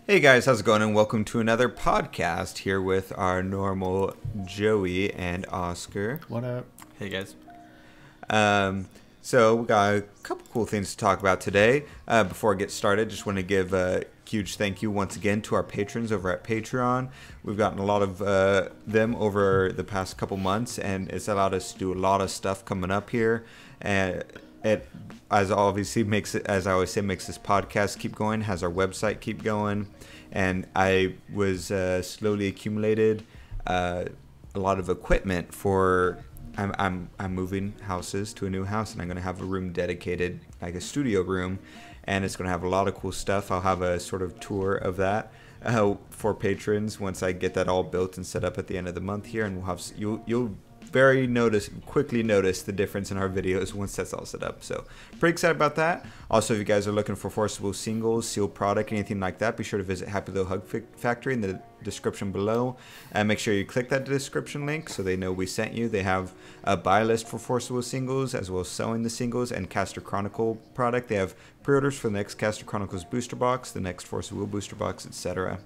Hey guys, how's it going? And welcome to another podcast here with our normal Joey and Oscar. What up? Hey guys. So we got a couple cool things to talk about today. Before I get started, just want to give a huge thank you once again to our patrons over at Patreon. We've gotten a lot of them over the past couple months, and it's allowed us to do a lot of stuff coming up here. And it, as obviously makes it, as I always say, makes this podcast keep going, has our website keep going. And I was slowly accumulated a lot of equipment for. I'm moving houses to a new house, and I'm going to have a room dedicated, like a studio room, and it's going to have a lot of cool stuff. I'll have a sort of tour of that for patrons once I get that all built and set up at the end of the month here, and we'll have you'll quickly notice the difference in our videos once that's all set up. So pretty excited about that. Also, if you guys are looking for forcible singles, sealed product, anything like that, be sure to visit Happy Little Hug Factory in the description below, and make sure you click that description link so they know we sent you. They have a buy list for forcible singles as well as selling the singles and Caster Chronicle product. They have pre-orders for the next Caster Chronicles booster box, the next Forcible booster box, etc.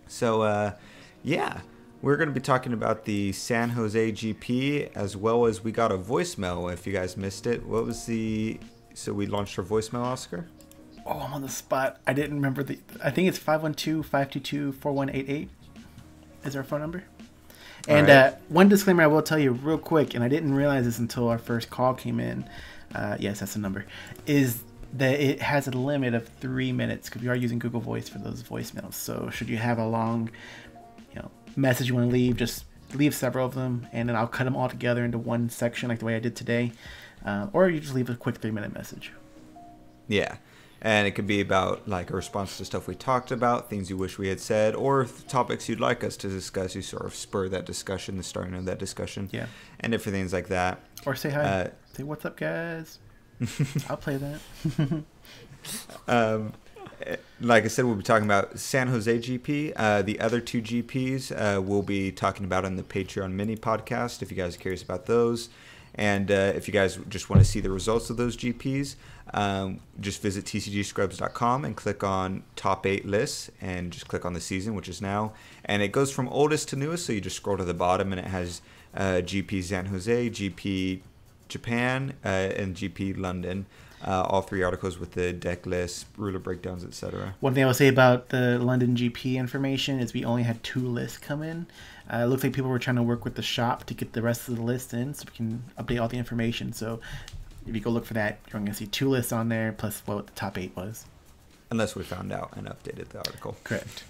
So yeah, we're going to be talking about the San Jose GP, as well as we got a voicemail. If you guys missed it, so we launched our voicemail, Oscar? Oh, I'm on the spot. I didn't remember I think it's 512-522-4188 is our phone number. And right. One disclaimer I will tell you real quick, and I didn't realize this until our first call came in. Yes, that's the number. Is that it has a limit of 3 minutes because we are using Google Voice for those voicemails. So should you have a long, message you want to leave, just leave several of them, and then I'll cut them all together into one section like the way I did today. Or you just leave a quick 3-minute message. Yeah. And it could be about like a response to stuff we talked about, things you wish we had said, or topics you'd like us to discuss. You sort of spur that discussion, the starting of that discussion. Yeah. And different things like that. Or say hi. Say, what's up, guys? I'll play that. Like I said, we'll be talking about San Jose GP. The other two GPs we'll be talking about on the Patreon mini podcast if you guys are curious about those. And if you guys just want to see the results of those GPs, just visit TCGScrubs.com and click on Top 8 lists and just click on the season, which is now. And it goes from oldest to newest, so you just scroll to the bottom and it has GP San Jose, GP Japan, and GP London. All three articles with the deck lists, ruler breakdowns, etc. One thing I will say about the London GP information is we only had 2 lists come in. It looks like people were trying to work with the shop to get the rest of the list in so we can update all the information. So if you go look for that, you're going to see 2 lists on there plus what the top 8 was. Unless we found out and updated the article. Correct.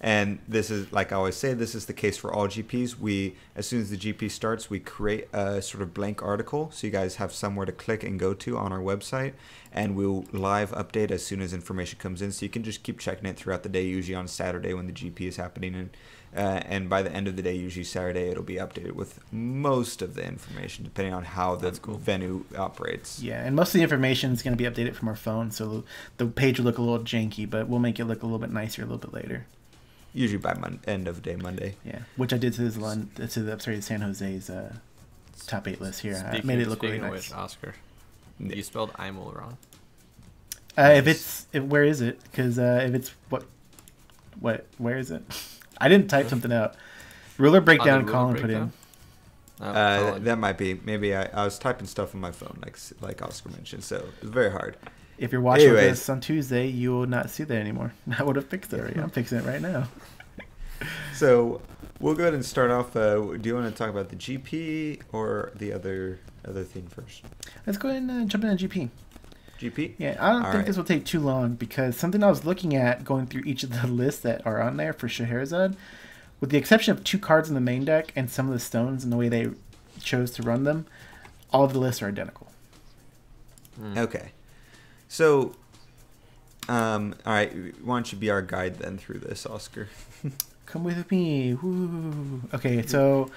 And this is, like I always say, this is the case for all GPs. As soon as the GP starts, we create a sort of blank article, so you guys have somewhere to click and go to on our website, and we'll live update as soon as information comes in, so you can just keep checking it throughout the day, usually on Saturday when the GP is happening, and by the end of the day, usually Saturday, it'll be updated with most of the information, depending on how the venue operates. Yeah, and most of the information is going to be updated from our phone, so the page will look a little janky, but we'll make it look a little bit nicer a little bit later. Usually by end of day Monday. Yeah, which I did to San Jose's top 8 list here. I made it look really nice. Which, Oscar, you spelled IMO wrong. Where is it? Because if it's where is it? I didn't type something out. Ruler breakdown. Colin put in. That might be. Maybe I was typing stuff on my phone, like Oscar mentioned. So it's very hard. If you're watching this on Tuesday, you will not see that anymore. I would have fixed it already. I'm fixing it right now. So we'll go ahead and start off. Do you want to talk about the GP or the other thing first? Let's go ahead and jump into GP. GP? Yeah, I don't think this will take too long because something I was looking at going through each of the lists that are on there for Scheherazade, with the exception of 2 cards in the main deck and some of the stones and the way they chose to run them, all of the lists are identical. Okay. So, all right, why don't you be our guide then through this, Oscar? Come with me. Woo. Okay, so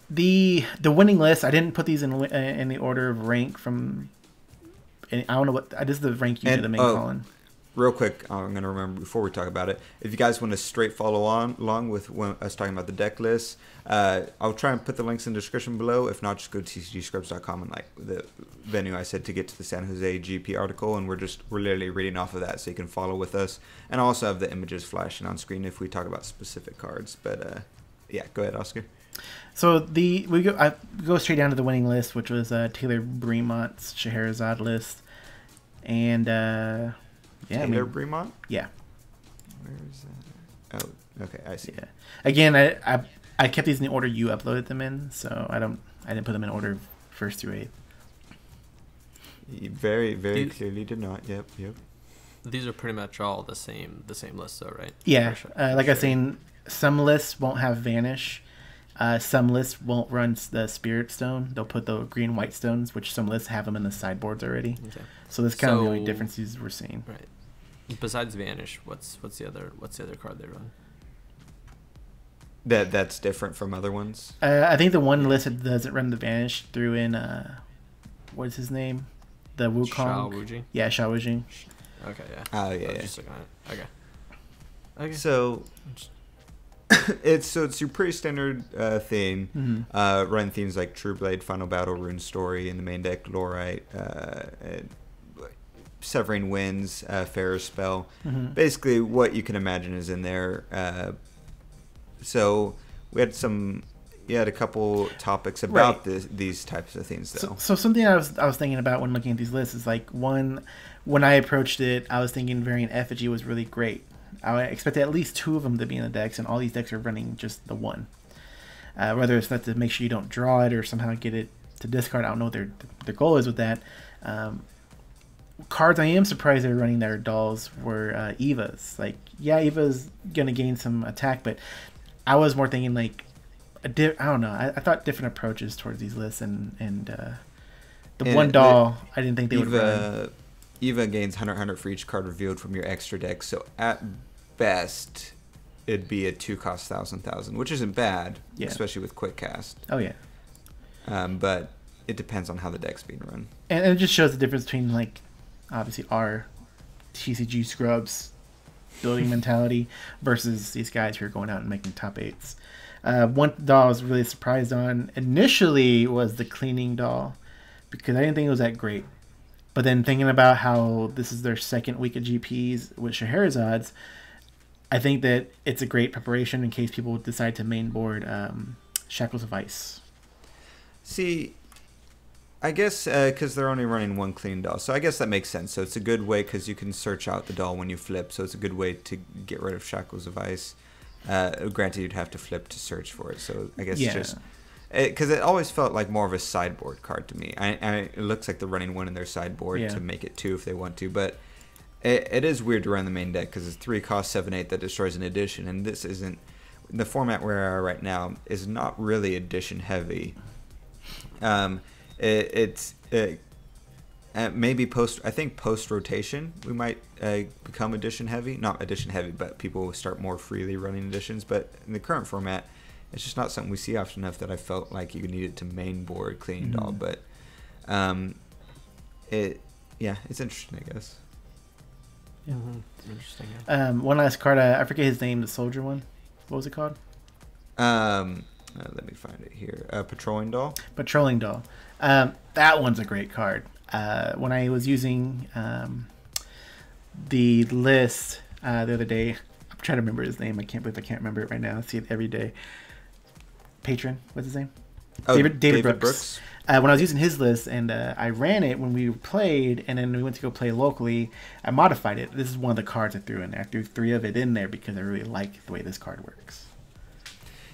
the winning list, I didn't put these in the order of rank from. I don't know what. This is the rank you did the main column. real quick, I'm going to remember before we talk about it. If you guys want to straight follow on along with us talking about the deck list, I'll try and put the links in the description below. If not, just go to TCGScrubs.com and like the venue I said to get to the San Jose GP article, and we're literally reading off of that, so you can follow with us. And I also have the images flashing on screen if we talk about specific cards. But yeah, go ahead, Oscar. So I go straight down to the winning list, which was Taylor Bremont's Scheherazade list, and Taylor Bremont. Yeah. Where is that? Oh, okay, I see. Yeah. Again, I kept these in the order you uploaded them in, so I didn't put them in order first through eighth. You very clearly did not. Yep. These are pretty much all the same list, though, right? Yeah. Like I was saying, some lists won't have Vanish. Some lists won't run the Spirit Stone. They'll put the green white stones, which some lists have them in the sideboards already. Okay. So that's kind of the only differences we're seeing. Right. Besides Vanish, what's the other card they run? That's different from other ones. I think the one list that doesn't run the Vanish threw in what is his name? The Wukong. Shao Wujing? Yeah, Shao Wujing. Okay, yeah. Oh yeah. Just looking at it. Okay. So it's your pretty standard theme. Mm-hmm. Run themes like True Blade, Final Battle, Rune Story in the main deck, Lorite, Severing Winds, Farrer's Spell. Mm-hmm. Basically, what you can imagine is in there. So we had a couple topics about these types of things, though. So something I was thinking about when looking at these lists is like when I approached it, I was thinking Variant Effigy was really great. I expected at least 2 of them to be in the decks, and all these decks are running just the one. Whether it's not to make sure you don't draw it or somehow get it to discard, I don't know what their goal is with that. Cards I am surprised they're running their dolls were Eva's. Like, yeah, Eva's going to gain some attack, but I was more thinking like, I don't know. I thought different approaches towards these lists, and one doll, I didn't think they would run. Eva gains 100 for each card revealed from your extra deck, so at best, it'd be a 2-cost 1,000, which isn't bad, especially with quick cast. Oh yeah. But it depends on how the deck's being run. And it just shows the difference between like, obviously our TCG Scrubs building mentality versus these guys who are going out and making top 8s. One doll I was really surprised on initially was the cleaning doll, because I didn't think it was that great. But then thinking about how this is their second week of GPs with Scheherazade's, I think that it's a great preparation in case people decide to main board Shackles of Ice. See, I guess because they're only running one clean doll, so I guess that makes sense. So it's a good way because you can search out the doll when you flip, so it's a good way to get rid of Shackles of Ice. Granted, you'd have to flip to search for it, so I guess just... Because it always felt like more of a sideboard card to me. It looks like they're running one in their sideboard to make it 2 if they want to, but it is weird to run the main deck because it's 3-cost 7/8 that destroys an edition, and this isn't... The format we are right now is not really edition heavy. It's maybe post rotation we might become edition heavy. Not edition heavy, but people will start more freely running editions. But in the current format, it's just not something we see often enough that I felt like you needed to main board cleaning doll. But it's interesting, I guess. Yeah. Interesting. Yeah. One last card, I forget his name, the soldier one. What was it called? Let me find it here. Patrolling doll. Patrolling doll. That one's a great card. When I was using the list the other day, I'm trying to remember his name. I can't believe I can't remember it right now. I see it every day. Patron, what's his name? Oh, David Brooks. When I was using his list and I ran it when we played, and then we went to go play locally, I modified it. This is one of the cards I threw in there. I threw 3 of it in there because I really like the way this card works.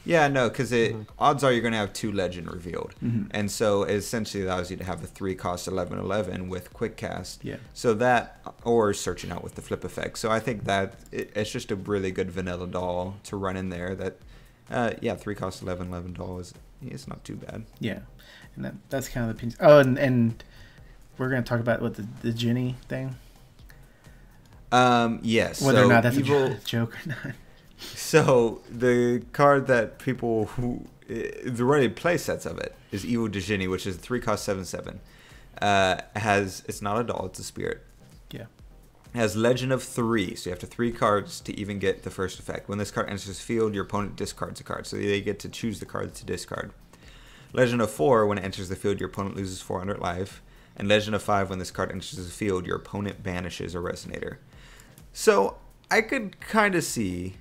Yeah, no, because odds are you're going to have 2 legend revealed. And so it essentially allows you to have a 3-cost 11/11 with quick cast. Yeah. So that, or searching out with the flip effect. So I think that it's just a really good vanilla doll to run in there that, 3-cost 11/11 doll it's not too bad. Yeah. And that's kind of the piece. Oh, and we're going to talk about the Ginny thing. Yes. Whether or not that's a joke or not. So the card that people the running play sets of it is Yoda Ginny, which is a 3-cost 7/7. It's not a doll, it's a spirit. Yeah. It has Legend of 3, so you have to 3 cards to even get the first effect. When this card enters the field, your opponent discards a card, so they get to choose the cards to discard. Legend of 4, when it enters the field, your opponent loses 400 life. And Legend of 5, when this card enters the field, your opponent banishes a Resonator. So I could kind of see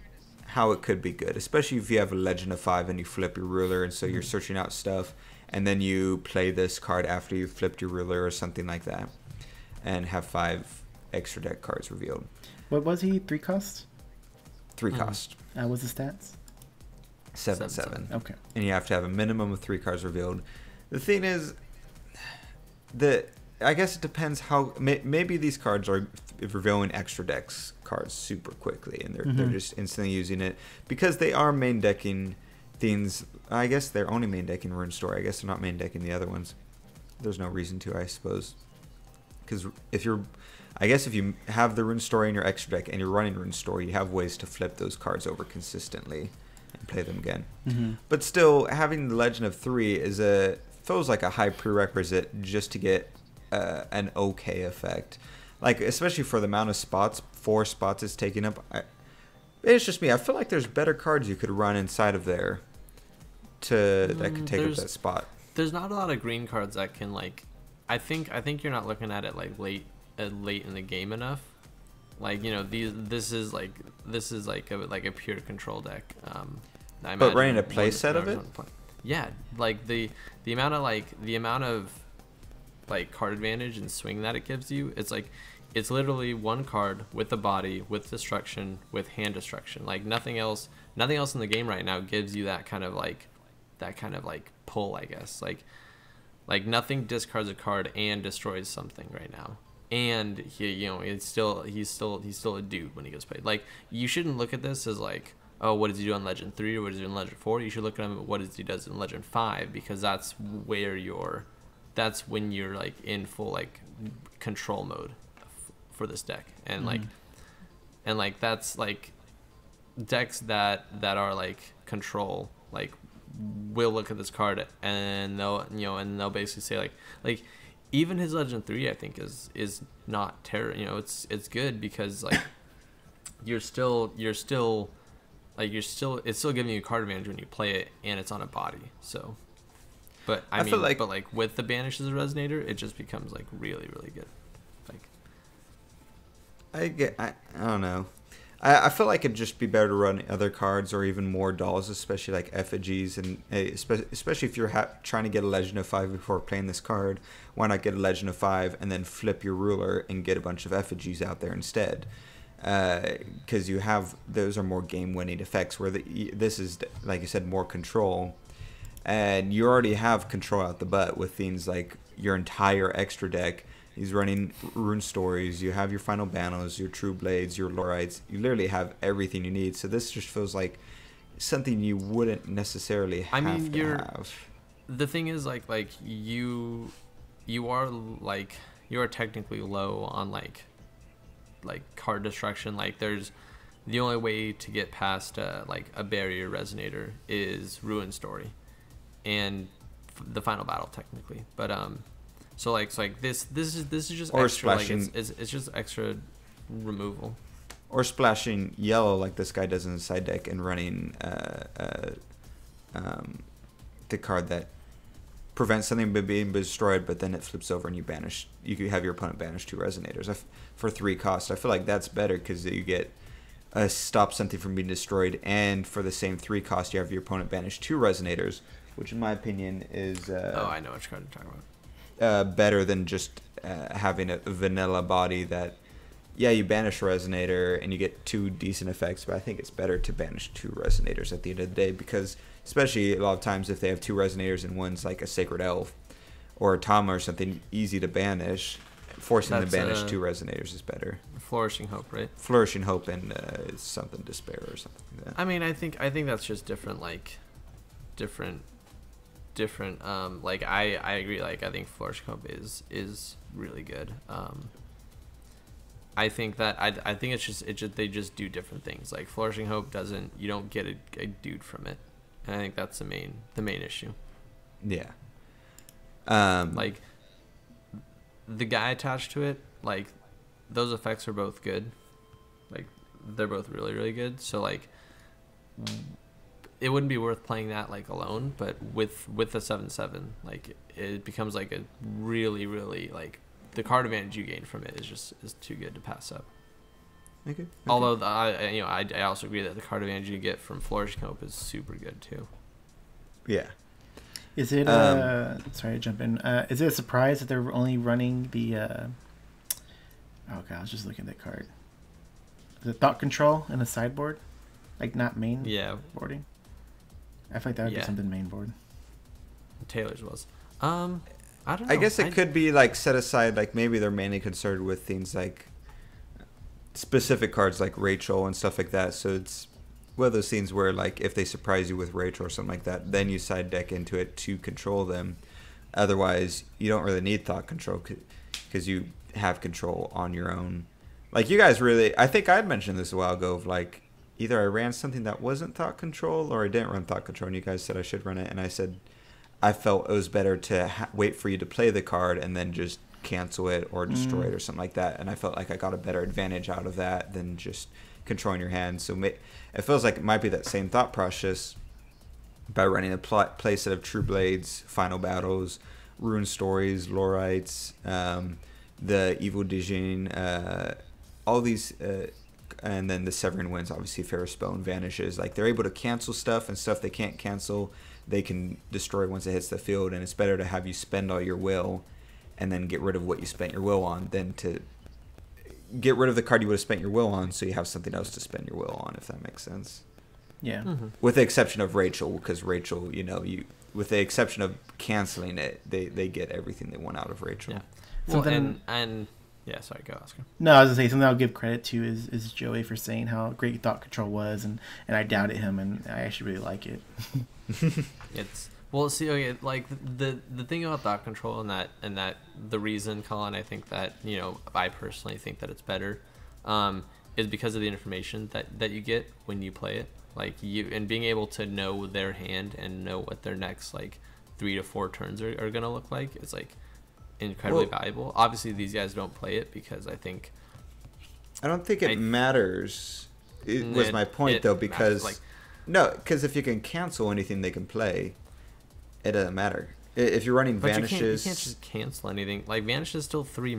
how it could be good, especially if you have a Legend of 5 and you flip your ruler, and so you're searching out stuff, and then you play this card after you've flipped your ruler or something like that, and have 5 extra deck cards revealed. What was he? 3 cost? 3 cost. What's the stats? 7/7. Okay. And you have to have a minimum of 3 cards revealed. The thing is, I guess it depends how. Maybe these cards are revealing extra decks cards super quickly, and they're just instantly using it because they are main decking things. I guess they're only main decking Rune Story. I guess they're not main decking the other ones. There's no reason to, I suppose. Because if you have the Rune Story in your extra deck and you're running Rune Story, you have ways to flip those cards over consistently and play them again. But still, having the Legend of 3 feels like a high prerequisite just to get an okay effect. Like, especially for the amount of spots, 4 spots it's taking up. It's just me. I feel like there's better cards you could run inside of there that could take up that spot. There's not a lot of green cards that can, like, I think you're not looking at it like late in the game enough. Like, you know, this is like a pure control deck. But running a play set of it? Yeah, like the amount of card advantage and swing that it gives you, it's literally one card with the body, with destruction, with hand destruction. Like nothing else in the game right now gives you that kind of pull, I guess. Like nothing discards a card and destroys something right now. And he's still a dude when he gets played. Like, you shouldn't look at this as like, oh, what does he do on Legend 3 or what does he do on Legend 4? You should look at him at what he does in Legend 5, because that's when you're like in full like control mode for this deck. And like that's like decks that are like control, like will look at this card and they'll basically say like even his Legend 3 I think is not terrible. It's good because like it's still giving you card advantage when you play it, and it's on a body. So, but I mean, but with the banish as a resonator, it just becomes like really, really good. Like, I don't know. I feel like it'd just be better to run other cards or even more dolls, especially like effigies, and especially if you're trying to get a Legend of 5 before playing this card. Why not get a Legend of 5 and then flip your ruler and get a bunch of effigies out there instead? Because those are more game-winning effects, where this is, like you said, more control, and you already have control out the butt with things like your entire extra deck. He's running Rune Stories, you have your Final Banos, your True Blades, your Lorites. You literally have everything you need, so this just feels like something you wouldn't necessarily have to have. The thing is, like you are technically low on like card destruction. Like, there's the only way to get past like a barrier resonator is Rune Story and the final battle technically. But so this is just or extra, splashing, like it's just extra removal, or splashing yellow like this guy does in the side deck and running the card that prevents something from being destroyed, but then it flips over and you could have your opponent banish 2 resonators for 3 cost. I feel like that's better because you get stop something from being destroyed, and for the same 3 cost you have your opponent banish 2 resonators, which in my opinion is I know which card you're talking about. Better than just having a vanilla body that, yeah, you banish a resonator and you get 2 decent effects, but I think it's better to banish 2 resonators at the end of the day, because especially a lot of times if they have 2 resonators and one's like a Sacred Elf or a Tama or something easy to banish, forcing them to banish 2 resonators is better. Flourishing Hope, right? Flourishing Hope and something Despair or something like that. I mean, I think that's just different like I agree. Like, I think Flourishing Hope is really good. I think it's just they just do different things. Like, Flourishing Hope you don't get a dude from it, and I think that's the main issue. Yeah. Like, the guy attached to it, like those effects are both good. Like, they're both really, really good. So, like, it wouldn't be worth playing that, like, alone. But with the 7/7, like, it becomes, like, a really, really, like, the card advantage you gain from it is too good to pass up. Okay. Although, I also agree that the card advantage you get from Flourish Cope is super good, too. Yeah. Is it, sorry to jump in, is it a surprise that they're only running the, oh god, I was just looking at that card. The Thought Control and the sideboard? Like, not main boarding? I feel like that would be something main board. Taylor's was. I don't know. I guess it could be, like, set aside, like, maybe they're mainly concerned with things like specific cards like Rachel and stuff like that, so it's one of those scenes where, like, if they surprise you with Rachel or something like that, then you side deck into it to control them. Otherwise, you don't really need Thought Control because you have control on your own. Like, you guys really, I think I had mentioned this a while ago, of, like, either I ran something that wasn't Thought Control or I didn't run Thought Control, and you guys said I should run it, and I said I felt it was better to wait for you to play the card and then just cancel it or destroy it or something like that, and I felt like I got a better advantage out of that than just controlling your hand. So it feels like it might be that same thought process by running a play set of True Blades, Final Battles, Rune Stories, Lorites, the Evil Dijin, all these, and then the Severin Winds, obviously Fair Spell and Vanishes. Like, they're able to cancel stuff, and stuff they can't cancel, they can destroy once it hits the field, and it's better to have you spend all your will and then get rid of what you spent your will on than to get rid of the card you would have spent your will on so you have something else to spend your will on, if that makes sense. Yeah. Mm-hmm. With the exception of Rachel, because Rachel, with the exception of canceling it, they get everything they want out of Rachel. Yeah. Well, and yeah, sorry, go, Oscar. No, I was gonna say something I'll give credit to is Joey for saying how great Thought Control was, and I doubted him, and I actually really like it. It's like the thing about Thought Control and that the reason, Colin, I think that I personally think that it's better, is because of the information that you get when you play it, like and being able to know their hand and know what their next like 3 to 4 turns are gonna look like. It's like incredibly valuable. Obviously, these guys don't play it because I don't think it matters. It was my point though, because because if you can cancel anything they can play, it doesn't matter. If you're running Vanishes, you can't just cancel anything. Like, Vanish is still three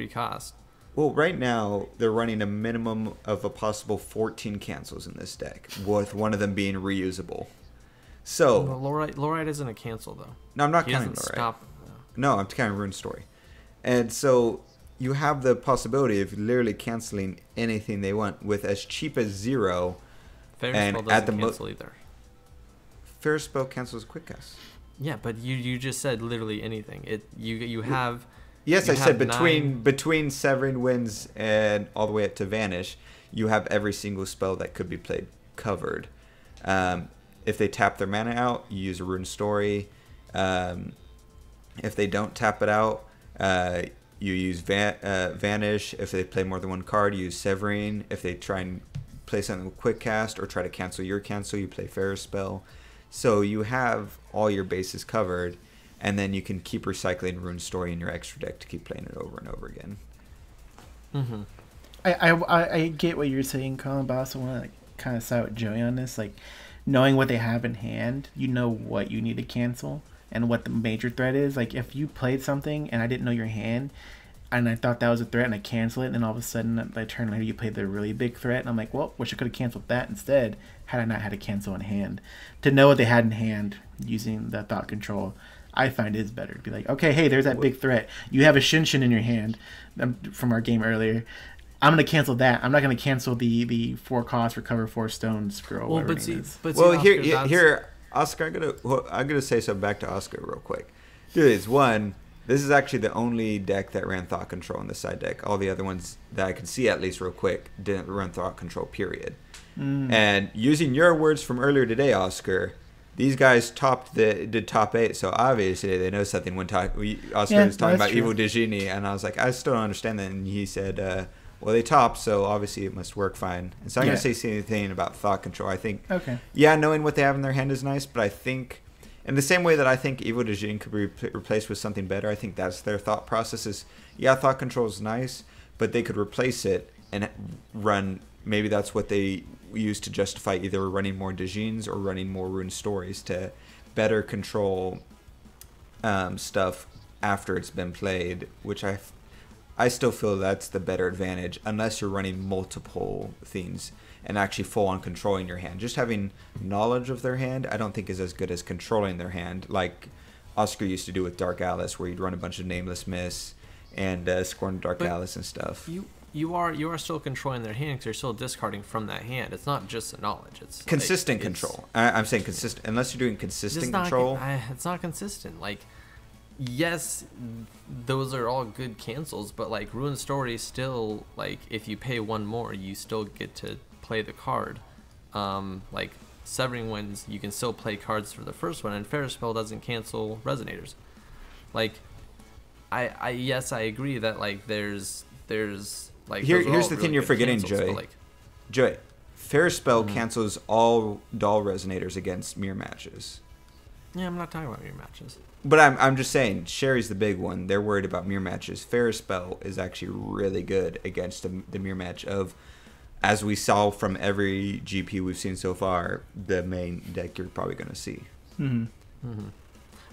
cost. Well, right now they're running a minimum of a possible 14 cancels in this deck, with one of them being reusable. So Lorite isn't a cancel though. No, I'm not counting Lorite. No, I'm counting Rune Story. And so you have the possibility of literally canceling anything they want with as cheap as 0. Fair Spell doesn't cancel either. Fair Spell cancels Quick Cast. Yeah, but you just said literally anything. You have. Yes, I said between Severin Winds and all the way up to Vanish, you have every single spell that could be played covered. If they tap their mana out, you use a Rune Story. If they don't tap it out, you use Vanish. If they play more than one card, you use Severin. If they try and play something with Quick Cast or try to cancel your cancel, you play Fair Spell. So you have all your bases covered, and then you can keep recycling Rune Story in your extra deck to keep playing it over and over again. Mm-hmm. I get what you're saying, Colin, but I also want to kind of side with Joey on this. Like, knowing what they have in hand, you know what you need to cancel and what the major threat is. Like, if you played something and I didn't know your hand, and I thought that was a threat, and I cancel it, and then all of a sudden, I turn later, you played the really big threat, and I'm like, well, wish I could have canceled that instead, had I not had a cancel in hand. To know what they had in hand using the Thought Control, I find is better. To be like, okay, hey, there's that big threat. You have a Shinshin in your hand from our game earlier. I'm going to cancel that. I'm not going to cancel the 4 cost, recover 4 stones, scroll. Well, here, Oscar, I'm gonna say something back to Oscar real quick. Dude, this is actually the only deck that ran Thought Control in the side deck. All the other ones that I can see, at least real quick, didn't run Thought Control, period. And using your words from earlier today, Oscar, these guys did top 8, so obviously they know something. When Oscar was talking about Evil Ginny, and I was like, I still don't understand that, and he said, well, they topped, so obviously it must work fine. And so I'm going to say anything about Thought Control. I think, knowing what they have in their hand is nice, but I think, in the same way that I think Evil Dijin could be replaced with something better, I think that's their thought process is, Thought Control is nice, but they could replace it and run. Maybe that's what they use to justify either running more Djinns or running more Rune Stories to better control stuff after it's been played, which I still feel that's the better advantage, unless you're running multiple things and actually full on controlling your hand. Just having knowledge of their hand, I don't think is as good as controlling their hand, like Oscar used to do with Dark Alice, where you'd run a bunch of Nameless Miss and Scorn Dark Alice and stuff. You are still controlling their hand because you're still discarding from that hand. It's not just the knowledge. It's consistent like, control. I'm saying consistent. Unless you're doing consistent control, it's not consistent. Like, yes, those are all good cancels, but like Rune Story still, like, if you pay one more, you still get to play the card. Like Severing Winds, you can still play cards for the first one, and Ferris Spell doesn't cancel Resonators. Like, I agree that like there's like here's the thing you're forgetting, cancels, Joey. like, Joey, Ferris Spell cancels all Doll Resonators against mirror matches. Yeah, I'm not talking about mirror matches. But I'm just saying, Sherry's the big one. They're worried about mirror matches. Ferris Spell is actually really good against the mirror match of, as we saw from every GP we've seen so far, the main deck you're probably going to see. Mm-hmm. Mm-hmm.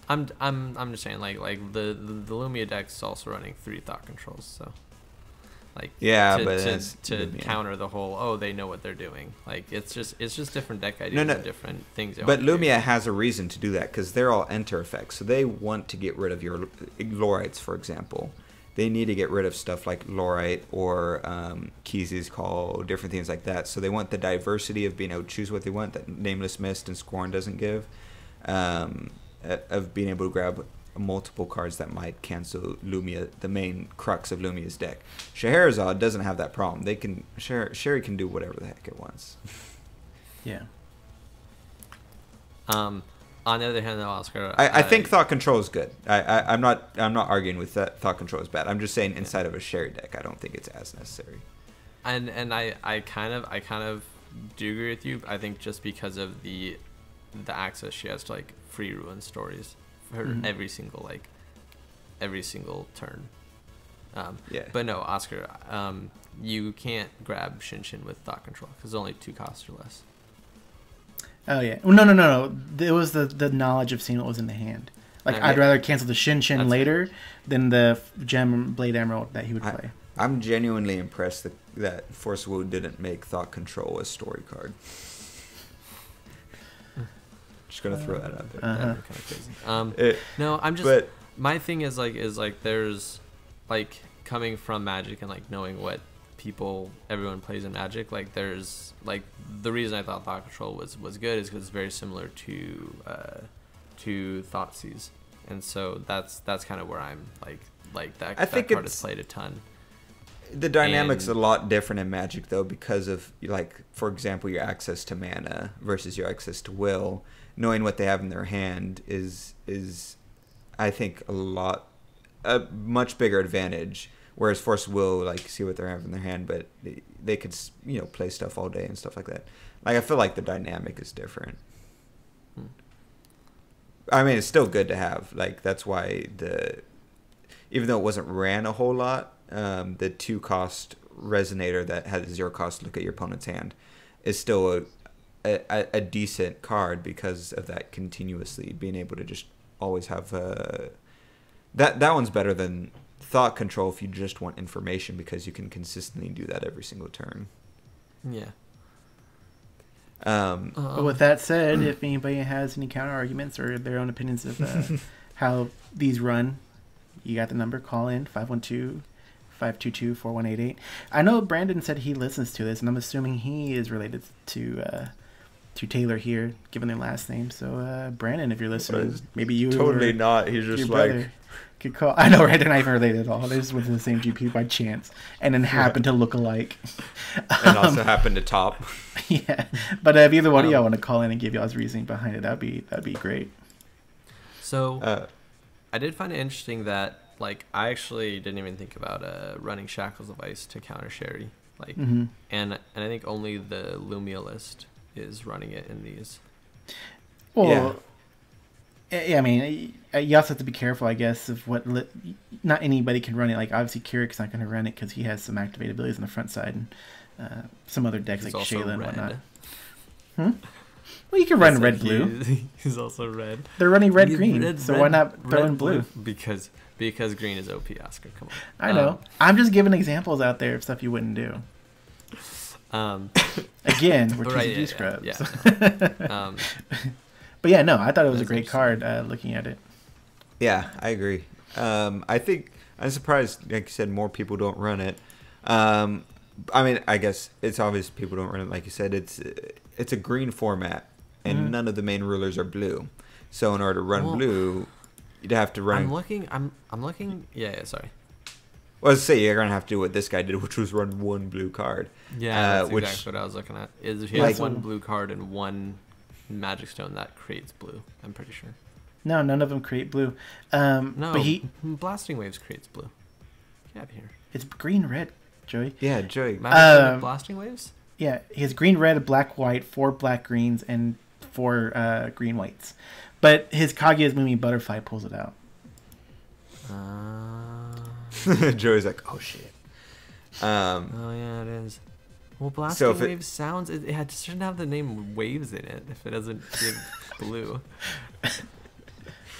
I'm just saying, like the Lumia deck's also running 3 thought controls, so like to counter the whole they know what they're doing. Like it's just different deck ideas and different things. But Lumia has a reason to do that because they're all enter effects, so they want to get rid of your Lorites, for example. They need to get rid of stuff like Lorite or Keezy's Call, different things like that. So they want the diversity of being able to choose what they want that Nameless Mist and Scorn doesn't give. Of being able to grab multiple cards that might cancel Lumia, the main crux of Lumia's deck. Scheherazade doesn't have that problem. Sherry can do whatever the heck it wants. Yeah. On the other hand, though, Oscar, I think Thought Control is good. I'm not arguing with that. Thought Control is bad. I'm just saying inside of a Sherry deck, I don't think it's as necessary. And I kind of do agree with you. I think just because of the access she has to like free Rune Stories for every single turn. Yeah. But no, Oscar, you can't grab Shin with Thought Control because only 2 costs or less. Oh yeah. Well, no. It was the knowledge of seeing what was in the hand. Like I'd rather cancel the Shin later than the Gem Blade Emerald that he would play. I'm genuinely impressed that Force Wu didn't make Thought Control a story card. Just gonna throw that out there. Kind of crazy. No, I'm just. But my thing is like there's like coming from Magic and like knowing what everyone plays in Magic. Like there's like the reason I thought Thought Control was good is because it's very similar to Thoughtseize, and so that's kind of where I'm like that. I think that card is played a ton. The dynamic's a lot different in Magic though because of like, for example, your access to mana versus your access to will. Knowing what they have in their hand is I think a much bigger advantage. Whereas Force will like see what they have in their hand, but they could play stuff all day and stuff like that. Like I feel like the dynamic is different. I mean, it's still good to have. Like that's why even though it wasn't ran a whole lot, the 2-cost Resonator that has a 0-cost look at your opponent's hand is still a decent card because of that continuously being able to just always have that one's better than Thought Control if you just want information because you can consistently do that every single turn. Yeah. But with that said, if anybody has any counter arguments or their own opinions of how these run, you got the number. Call in 512-522-4188. I know Brandon said he listens to this, and I'm assuming he is related to Taylor here, given their last name. So, Brandon, if you're listening, maybe you totally not. He's just like could call. I know, right? They're not even related at all. They just went to the same GP by chance, and then happened to look alike, and also happened to top. Yeah, but if either one of y'all want to call in and give y'all's reasoning behind it, that'd be great. So, I did find it interesting that like I actually didn't even think about running Shackles of Ice to counter Sherry, like, and I think only the Lumia list is running it in these. Well, yeah. I mean, you also have to be careful, I guess, of what not anybody can run it. Like obviously Kirik's not going to run it because he has some activated abilities on the front side, and some other decks like Shayla and whatnot. Well, you can run red blue. He's also red. They're running red green, so why not throw in blue? Because green is OP, Oscar. Come on. I know. I'm just giving examples out there of stuff you wouldn't do. Again, we're TCG Scrubs. Yeah. But yeah, no, I thought it was a great card looking at it. Yeah, I agree. I think I'm surprised, like you said, more people don't run it. I mean, I guess it's obvious people don't run it. Like you said, it's a green format, and none of the main rulers are blue. So in order to run blue, you'd have to run. I'm looking. Yeah. Sorry. Well, let's say you're gonna have to do what this guy did, which was run one blue card. Yeah, that's exactly what I was looking at. Is if you have one blue card and one magic stone, that creates blue. I'm pretty sure. No, none of them create blue. No, but blasting waves creates blue. Get out of here. It's green red, Joey. Yeah, Joey. Blasting waves. Yeah, he has green red, black white, 4 black greens, and 4 green whites. But his Kaguya's Moomy Butterfly pulls it out. Joey's like, oh shit. Oh yeah, it is. Well, blasting waves sounds. It shouldn't have the name waves in it if it doesn't give blue.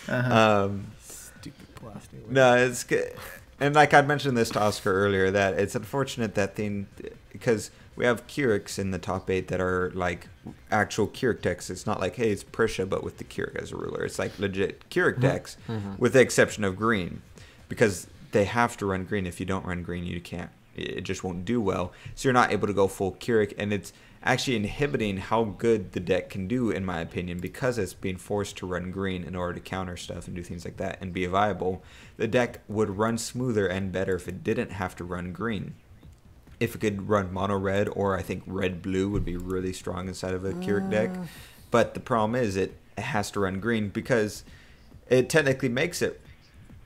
Stupid blasting waves. No, it's good. And like I'd mentioned this to Oscar earlier, that it's unfortunate that thing, because we have Kiriks in the top 8 that are like actual Kirik decks. It's not like, hey, it's Prisha, but with the Kirik as a ruler. It's like legit Kirik decks, with the exception of green, because they have to run green. If you don't run green, you can't. It just won't do well. So you're not able to go full Kirik, and it's actually inhibiting how good the deck can do, in my opinion, because it's being forced to run green in order to counter stuff and do things like that and be viable. The deck would run smoother and better if it didn't have to run green. If it could run mono red, or I think red blue would be really strong inside of a Kirik deck. But the problem is it has to run green, because it technically makes it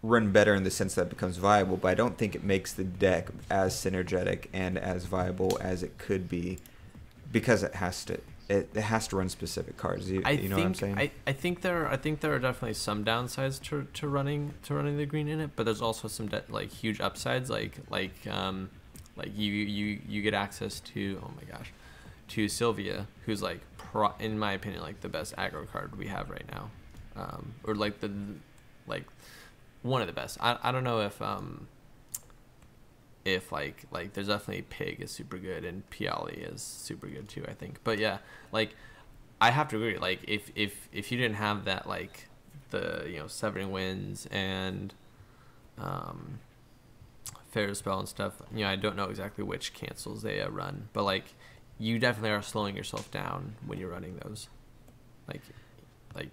run better in the sense that it becomes viable, but I don't think it makes the deck as synergetic and as viable as it could be, because it has to run specific cards. You know what I'm saying? I think there are definitely some downsides to running the green in it, but there's also some like huge upsides, like you get access to, oh my gosh, to Sylvia, who's like in my opinion like the best aggro card we have right now, or like one of the best. I don't know if like there's definitely Pig is super good and Piali is super good too, I think. But yeah, like I have to agree, like if you didn't have that, like the Severing Winds and Fair Spell and stuff, I don't know exactly which cancels they run, but like you definitely are slowing yourself down when you're running those. Like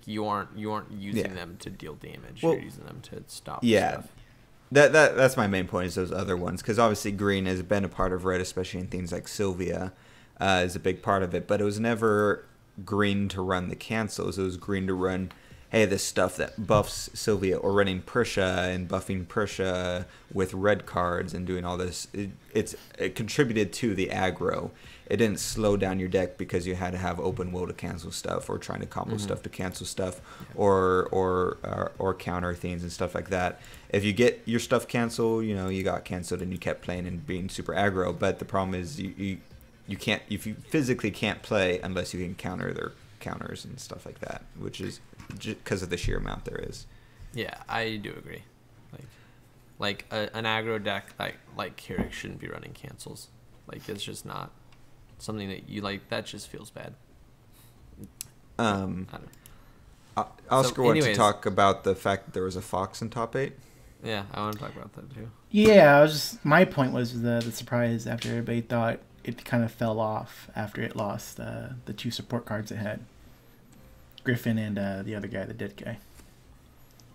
you aren't using them to deal damage. You're using them to stop stuff. That's my main point, is those other ones, because obviously green has been a part of red, especially in things like Sylvia, is a big part of it. But it was never green to run the cancels. It was green to run, hey, this stuff that buffs Sylvia, or running Prisha and buffing Prisha with red cards and doing all this. It contributed to the aggro. It didn't slow down your deck because you had to have open will to cancel stuff, or trying to combo stuff to cancel stuff, or counter things and stuff like that. If you get your stuff canceled, you got canceled and you kept playing and being super aggro. But the problem is you can't, if you physically can't play unless you can counter their counters and stuff like that, which is because of the sheer amount there is. Yeah, I do agree. Like an aggro deck like Kirik shouldn't be running cancels. Like it's just not something that you like. That just feels bad. Oscar wanted to talk about the fact that there was a fox in top 8. Yeah, I want to talk about that too. Yeah, my point was the surprise after everybody thought it kind of fell off after it lost the 2 support cards it had, Griffin and the other guy, the dead guy.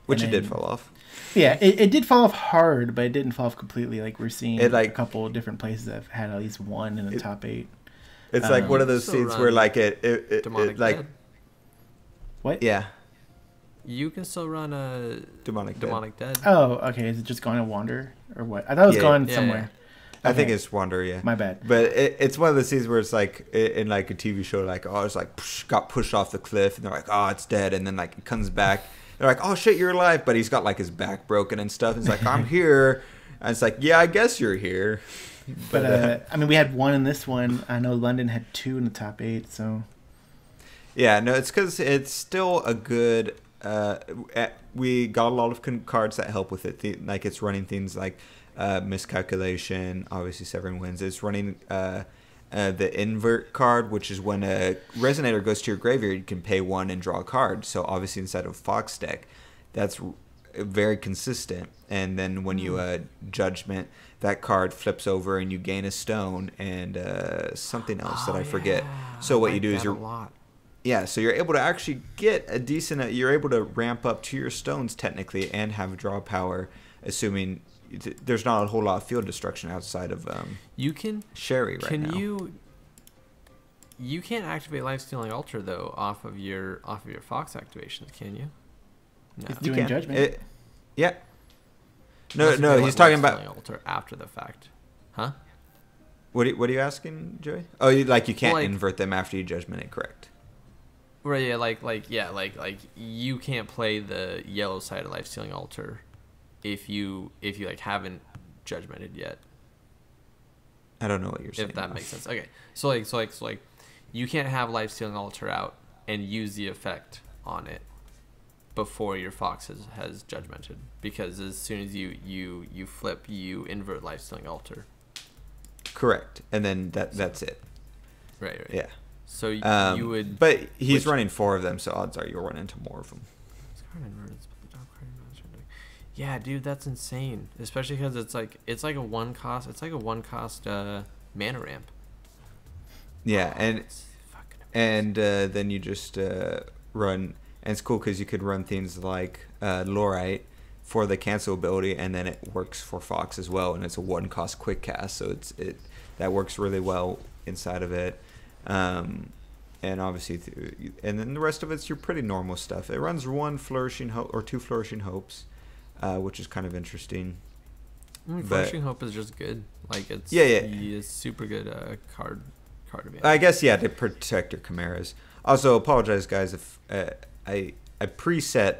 Which it did fall off. Yeah, it did fall off hard, but it didn't fall off completely. Like we're seeing a couple of different places that have had at least one in the top 8. It's like one of those scenes where like it like Dead. What? Yeah. You can still run a Demonic Dead. Oh, okay. Is it just going to Wander or what? I thought it was going somewhere. Yeah. I think it's Wander, yeah. My bad. But it's one of the scenes where it's like in like a TV show, like, oh, it's like got pushed off the cliff, and they're like, oh, it's dead, and then like it comes back, they're like, oh shit, you're alive, but he's got like his back broken and stuff. He's like, I'm here. And it's like, yeah, I guess you're here. But I mean, we had one in this one. I know London had 2 in the top 8. So yeah, no, it's because it's still a good. We got a lot of cards that help with it. Like it's running things like miscalculation, obviously Severing Winds. It's running the invert card, which is when a Resonator goes to your graveyard, you can pay 1 and draw a card. So obviously inside of Fox deck, that's very consistent. And then when you Judgment, that card flips over and you gain a stone and something else that I forget. So what you do is so you're able to actually get a decent. You're able to ramp up to your stones technically and have draw power, assuming there's not a whole lot of field destruction outside of Sherry right now. You can't activate Lifestealing Altar though off of your Fox activations, can you? No. It's doing Judgment. Yeah. No, he's talking about Altar after the fact, huh? What are you asking, Joey? Oh, you can't invert them after you Judgment it, correct? Right, yeah, like you can't play the yellow side of Lifestealing Altar if you haven't Judgmented yet. I don't know what you're saying. If that makes sense. Okay. So you can't have Lifestealing Altar out and use the effect on it before your Fox has Judgmented, because as soon as you flip, you invert Lifestealing Altar. Correct. And then that's it. Right. Yeah. So you would... But he's running 4 of them, so odds are you'll run into more of them. Yeah, dude, that's insane. Especially because it's like a 1 cost. It's like a 1 cost mana ramp. Yeah, and then you just run... And it's cool because you could run things like Lorite for the cancel ability, and then it works for Fox as well, and it's a 1 cost quick cast, so that works really well inside of it. And obviously, and then the rest of it's your pretty normal stuff. It runs 1 Flourishing Hope or 2 Flourishing Hopes, which is kind of interesting. Flourishing Hope is just good. Like it's it's super good card advantage. I guess to protect your chimeras. Also, apologize guys if I preset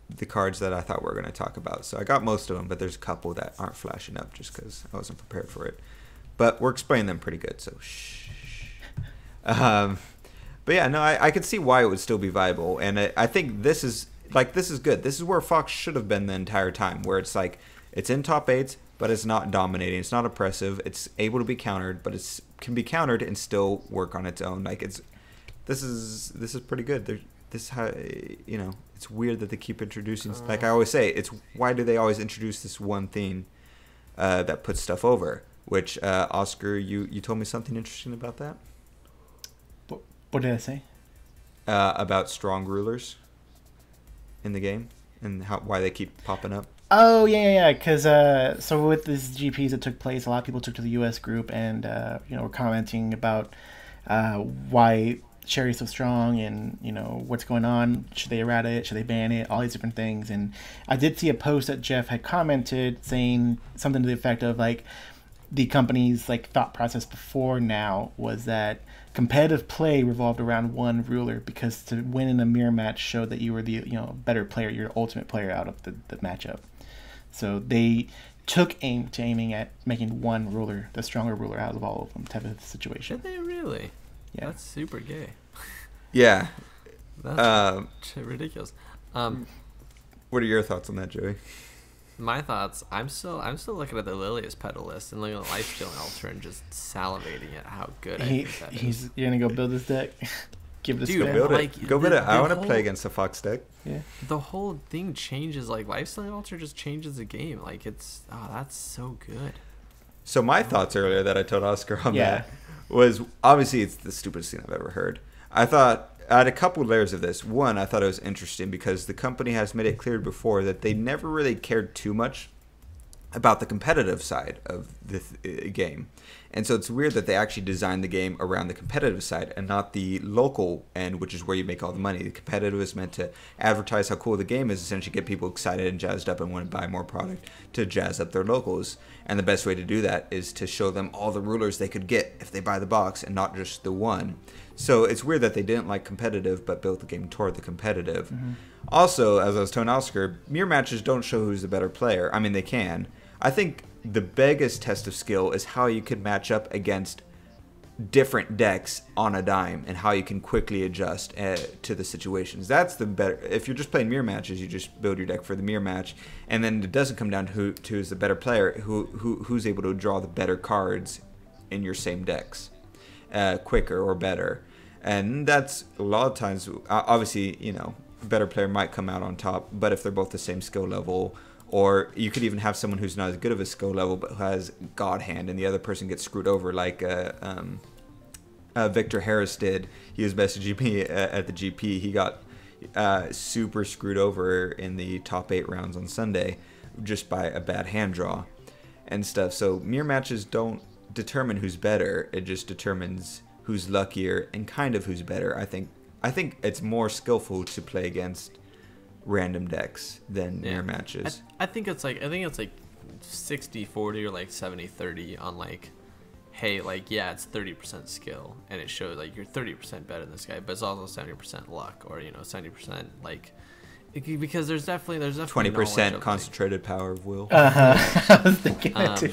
the cards that I thought we were going to talk about. So I got most of them, but there's a couple that aren't flashing up just because I wasn't prepared for it. But we're explaining them pretty good, so shh. But yeah, no, I could see why it would still be viable, and I think this is good. This is where Fox should have been the entire time, where it's like it's in top 8s, but it's not dominating, it's not oppressive, it's able to be countered, but it can be countered and still work on its own. Like this is pretty good. It's weird that they keep introducing. Like I always say, it's why do they always introduce this one thing that puts stuff over? Which Oscar, you told me something interesting about that. What did I say? About strong rulers in the game and why they keep popping up. Oh, yeah. Because so with these GPs that took place, a lot of people took to the U.S. group and were commenting about why Sherry's so strong and what's going on. Should they errata it? Should they ban it? All these different things. And I did see a post that Jeff had commented saying something to the effect of like the company's thought process before now was that competitive play revolved around 1 ruler, because to win in a mirror match showed that you were the better player, your ultimate player out of the matchup. So they took aiming at making 1 ruler the stronger ruler out of all of them type of situation. Did they really? Yeah, that's super gay. Yeah, that's ridiculous. What are your thoughts on that, Joey? My thoughts. I'm still looking at the Lilius pedal list and looking at Lifestealing Altar and just salivating at how good I think that is. You're gonna go build this deck. Give it a spin. Build it. Go build it. I want to play against the Fox deck. Yeah. The whole thing changes. Lifestealing Altar just changes the game. That's so good. So my thoughts earlier that I told Oscar on that was obviously it's the stupidest thing I've ever heard. I had a couple layers of this. One, I thought it was interesting because the company has made it clear before that they never really cared too much about the competitive side of the game. And so it's weird that they actually designed the game around the competitive side and not the local end, which is where you make all the money. The competitive is meant to advertise how cool the game is, essentially get people excited and jazzed up and want to buy more product to jazz up their locals. And the best way to do that is to show them all the rulers they could get if they buy the box and not just the one. So it's weird that they didn't like competitive but built the game toward the competitive. Mm-hmm. Also, as I was telling Oscar, mirror matches don't show who's the better player. I mean, they can. I think the biggest test of skill is how you can match up against different decks on a dime and how you can quickly adjust to the situations. That's the better. If you're just playing mirror matches, you just build your deck for the mirror match, and then it doesn't come down to who's the better player, who's able to draw the better cards in your same decks quicker or better. And that's a lot of times, obviously, you know, better player might come out on top, but if they're both the same skill level, or you could even have someone who's not as good of a skill level but who has God Hand and the other person gets screwed over, like Victor Harris did. He was messaging me at the GP. He got super screwed over in the top 8 rounds on Sunday just by a bad hand draw and stuff. So mirror matches don't determine who's better. It just determines who's luckier and kind of who's better. I think it's more skillful to play against random decks than mirror matches. I think it's like 60-40 or like 70-30 on like, hey, like, yeah, it's 30% skill and it shows like you're 30% better than this guy, but it's also 70% luck, or, you know, 70% like, because there's definitely 20% concentrated power of will. I was thinking that too.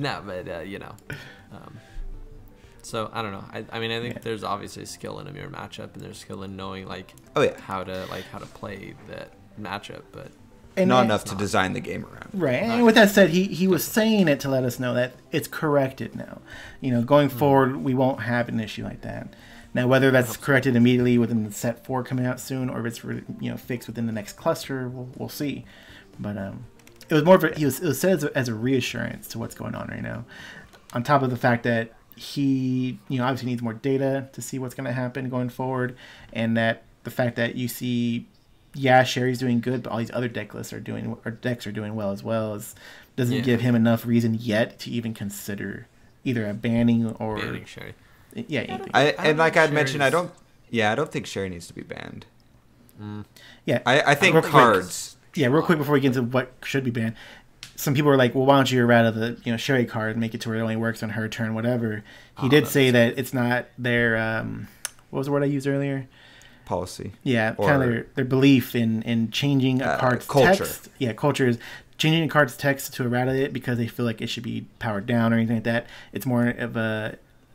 No, but you know, so I don't know. I mean, I think there's obviously skill in a mirror matchup, and there's skill in knowing like how to play that matchup, but not enough to design the game around. Right. And with that said, he was saying it to let us know that it's corrected now. You know, going forward, we won't have an issue like that. Now, whether that's corrected immediately within the set 4 coming out soon, or if it's fixed within the next cluster, we'll see. But it was more of it was said as a reassurance to what's going on right now. On top of the fact that he, obviously needs more data to see what's going to happen going forward, and that the fact that you see, Sherry's doing good, but all these other decks are doing well as well, doesn't give him enough reason yet to even consider either a banning Sherry. Yeah, like I mentioned, I don't think Sherry needs to be banned. Yeah, I think cards. Real quick before we get into what should be banned. Some people are like, well, why don't you errata the Sherry card and make it to where it only works on her turn, whatever. He did say that it's not their what was the word I used earlier? Policy. Yeah, kind of their belief in changing a card's culture. Text. Yeah, culture is changing a card's text to errata it because they feel like it should be powered down or anything like that. It's more of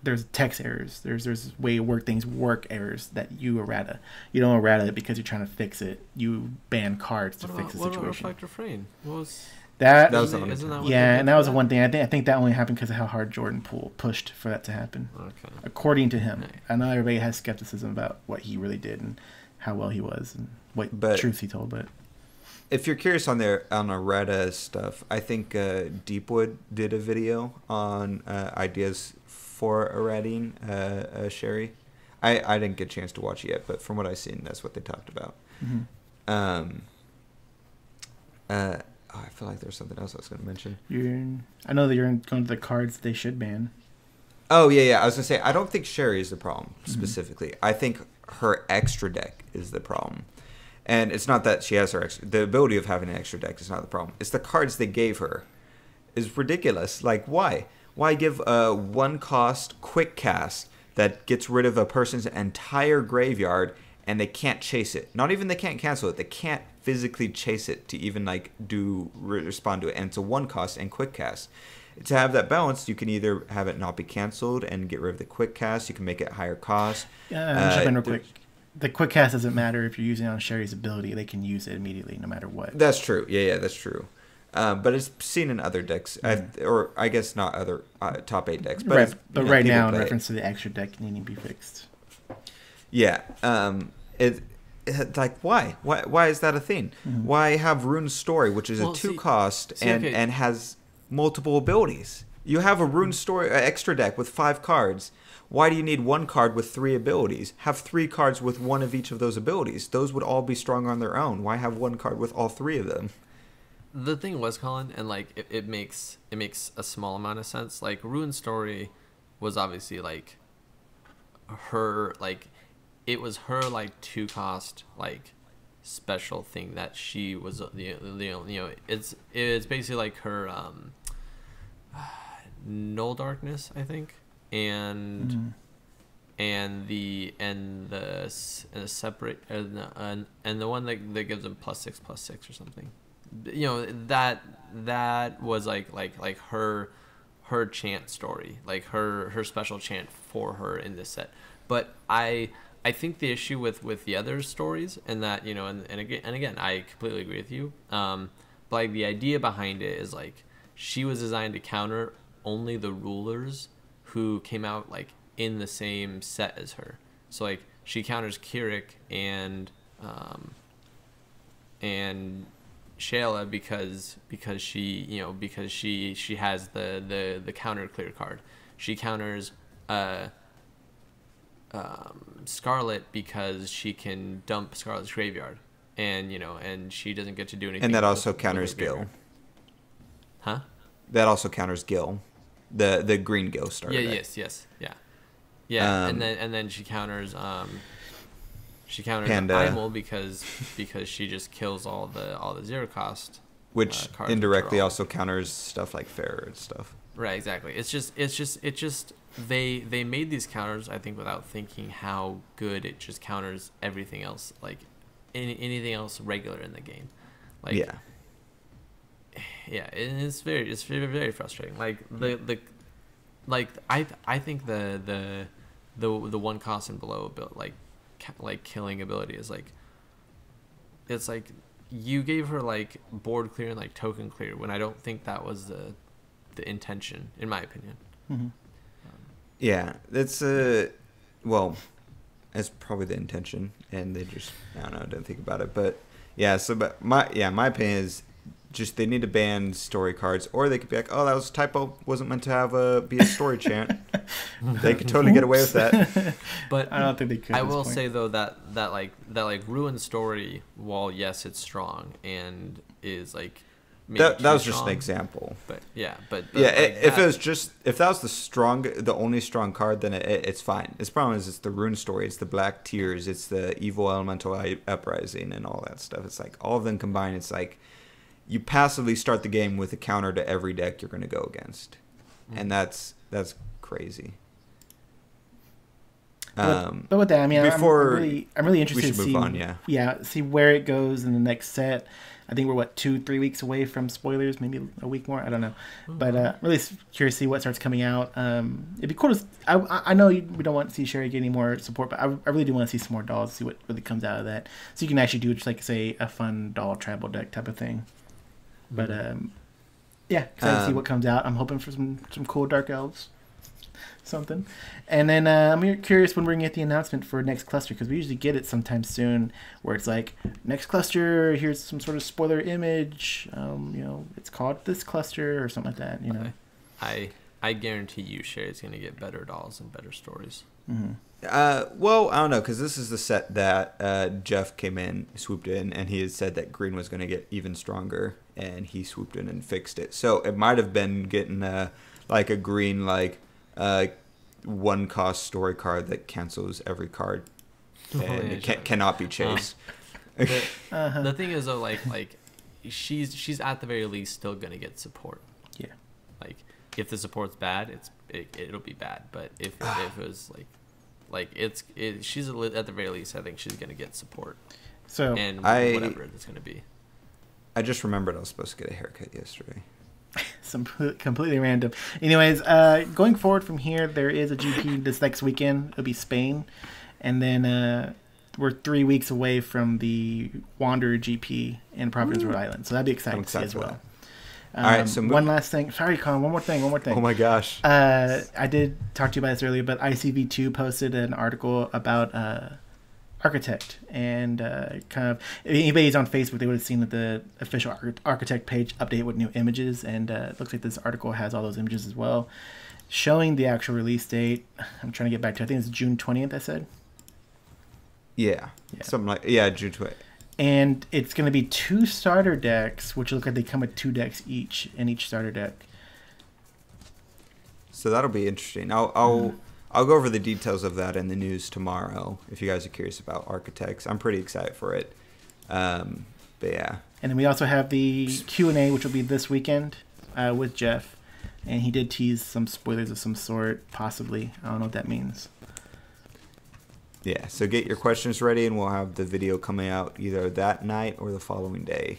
there's text errors. There's way things work errors that you errata. You don't errata it because you're trying to fix it. You ban cards to fix the situation. What about Reflector Frame? What was... That was and that was the one thing. I think that only happened because of how hard Jordan Poole pushed for that to happen. Okay. According to him, I know everybody has skepticism about what he really did and how well he was and what truths he told. But if you're curious on errata stuff, I think Deepwood did a video on ideas for errating Sherry. I didn't get a chance to watch it yet, but from what I've seen, that's what they talked about. Mm-hmm. I feel like there's something else I was going to mention. I know that you're going to the cards they should ban. Oh, yeah. I was going to say, I don't think Sherry is the problem, specifically. Mm-hmm. I think her extra deck is the problem. And it's not that she has the ability of having an extra deck is not the problem. It's the cards they gave her is ridiculous. Like, why? Why give a one-cost quick cast that gets rid of a person's entire graveyard and they can't chase it? Not even they can't cancel it. They can't physically chase it to even respond to it. And it's a one cost and quick cast. To have that balance, you can either have it not be canceled and get rid of the quick cast. You can make it higher cost. Jump in real quick. The quick cast doesn't matter if you're using it on Sherry's ability. They can use it immediately no matter what. That's true. Yeah, that's true. But it's seen in other decks, or I guess not other top 8 decks. But but right now, in reference to the extra deck needing to be fixed. Yeah. Like, why? Why is that a thing? Mm-hmm. Why have Rune Story, which is a 2-cost and has multiple abilities? You have a Rune Story extra deck with 5 cards. Why do you need 1 card with 3 abilities? Have 3 cards with 1 of each of those abilities. Those would all be strong on their own. Why have 1 card with all 3 of them? the thing was, Colin, and like it makes a small amount of sense. Like Rune Story was obviously like her, like it was her like 2-cost like special thing that she was it's basically like her Null Darkness, I think, and the separate and the one that gives them +6/+6 or something. That was like her chant story, like her special chant for her in this set. But I think the issue with the other stories, and that and again I completely agree with you, but like the idea behind it is like she was designed to counter only the rulers who came out like in the same set as her. So like she counters Kirik and Shayla because she has the counter clear card. She counters Scarlet because she can dump Scarlet's graveyard, and she doesn't get to do anything. And that also counters Gil. Huh? That also counters Gil, the green Gil starter. Yeah. Yes. Yeah. And then she counters Panda. Primal because she just kills all the 0-cost. Which cards, indirectly also counters stuff like Fair and stuff. Right, exactly. It's just they made these counters, I think, without thinking how good it just counters everything else, like anything else regular in the game. Like yeah, it's very very frustrating. Like I think the 1-cost and below build like killing ability is like, it's like you gave her like board clear and like token clear when I don't think that was the intention, in my opinion. Mm-hmm. Yeah, that's well, that's probably the intention, and they just, I don't know, didn't think about it. But yeah, so but my opinion is just they need to ban story cards, or they could be like, oh, that was a typo, wasn't meant to have be a story chant. They could totally get away with that. But I don't think they could. I will say though that Rune Story, while yes, it's strong and is like that was just an example. But yeah, but yeah, like if that was the only strong card, then it's fine. Its problem is it's the Rune Story, it's the Black Tears, it's the Evil Elemental Uprising, and all that stuff. It's like all of them combined. It's like you passively start the game with a counter to every deck you're going to go against, and that's crazy. But with that, I mean, I'm really interested to see, on, see where it goes in the next set. I think we're 2-3 weeks away from spoilers, maybe a week more. I don't know, but really curious to see what starts coming out. It'd be cool to. I know we don't want to see Sherry get any more support, but I really do want to see some more dolls, see what really comes out of that, so you can actually do just like say a fun doll tribal deck type of thing. But yeah, excited to see what comes out. I'm hoping for some cool dark elves, something. And then I'm curious when we're gonna get the announcement for next cluster, because we usually get it sometime soon, where it's like next cluster. Here's some sort of spoiler image. It's called this cluster or something like that. I guarantee you, Sherry's gonna get better dolls and better stories. Mm-hmm. Well, I don't know, because this is the set that Jeff swooped in, and he had said that green was going to get even stronger, and he swooped in and fixed it. So it might have been getting like a green 1-cost story card that cancels every card, and it cannot be chased. The thing is though, like she's at the very least still gonna get support. Yeah. Like if the support's bad, it'll be bad. But if it was she's at the very least, I think she's gonna get support. So and whatever it's gonna be. I just remembered I was supposed to get a haircut yesterday. Some completely random. Anyways, going forward from here, there is a GP this next weekend. It'll be Spain, and then we're 3 weeks away from the Wanderer GP in Providence, Rhode Island. So that'd be exciting to see as well. All right, so one last thing. Sorry, Colin. One more thing. Oh my gosh. I did talk to you about this earlier, but ICV2 posted an article about Architect, and kind of, if anybody's on Facebook, they would have seen that the official Architect page updated with new images, and it looks like this article has all those images as well, showing the actual release date. I'm trying to get back to, I think it's June 20th, I said. Yeah. Something like, June 20th. And it's going to be 2 starter decks, which look like they come with 2 decks each in each starter deck. So that'll be interesting. I'll go over the details of that in the news tomorrow if you guys are curious about Architects. I'm pretty excited for it. But yeah. And then we also have the Q&A, which will be this weekend with Jeff. And he did tease some spoilers of some sort, possibly. I don't know what that means. Yeah, so get your questions ready, and we'll have the video coming out either that night or the following day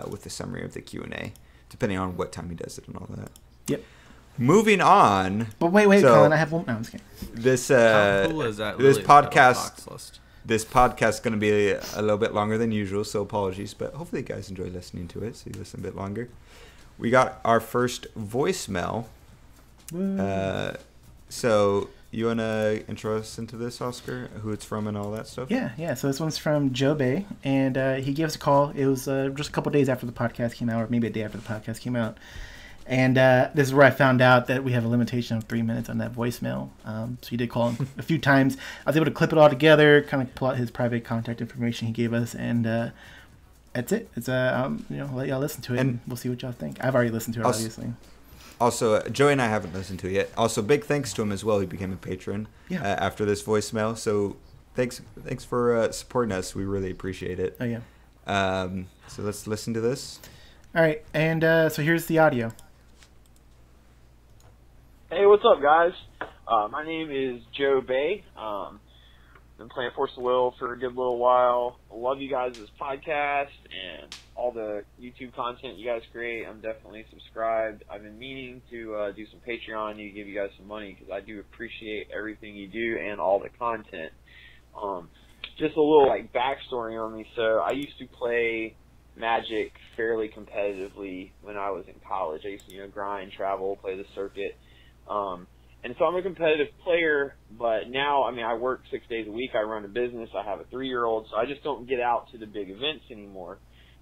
with the summary of the Q&A, depending on what time he does it and all that. Yep. Moving on. But wait, so Colin, I have one. No, I'm just kidding. How cool is that? This Lily podcast. List? This podcast is going to be a little bit longer than usual, so apologies, but hopefully you guys enjoy listening to it, so you listen a bit longer. We got our first voicemail. So you want to intro us into this, Oscar? Who it's from and all that stuff? Yeah. So this one's from Joe Bay, and he gave us a call. It was just a couple days after the podcast came out, or maybe a day after the podcast came out. And this is where I found out that we have a limitation of 3 minutes on that voicemail. So he did call him a few times. I was able to clip it all together, kind of pull out his private contact information he gave us, and that's it. It's I'll let y'all listen to it, and we'll see what y'all think. I've already listened to it, obviously. Also, Joey and I haven't listened to it yet. Also, big thanks to him as well. He became a patron after this voicemail. So thanks for supporting us. We really appreciate it. Oh, yeah. So let's listen to this. All right. And so here's the audio. Hey, what's up, guys? My name is Joe Bay. Been playing Force of Will for a good little while. I love you guys' podcast and all the YouTube content you guys create. I'm definitely subscribed. I've been meaning to do some Patreon to give you guys some money because I do appreciate everything you do and all the content. Just a little backstory on me. So I used to play Magic fairly competitively when I was in college. I used to grind, travel, play the circuit. And so I'm a competitive player, but now, I work 6 days a week. I run a business. I have a 3-year-old, so I just don't get out to the big events anymore.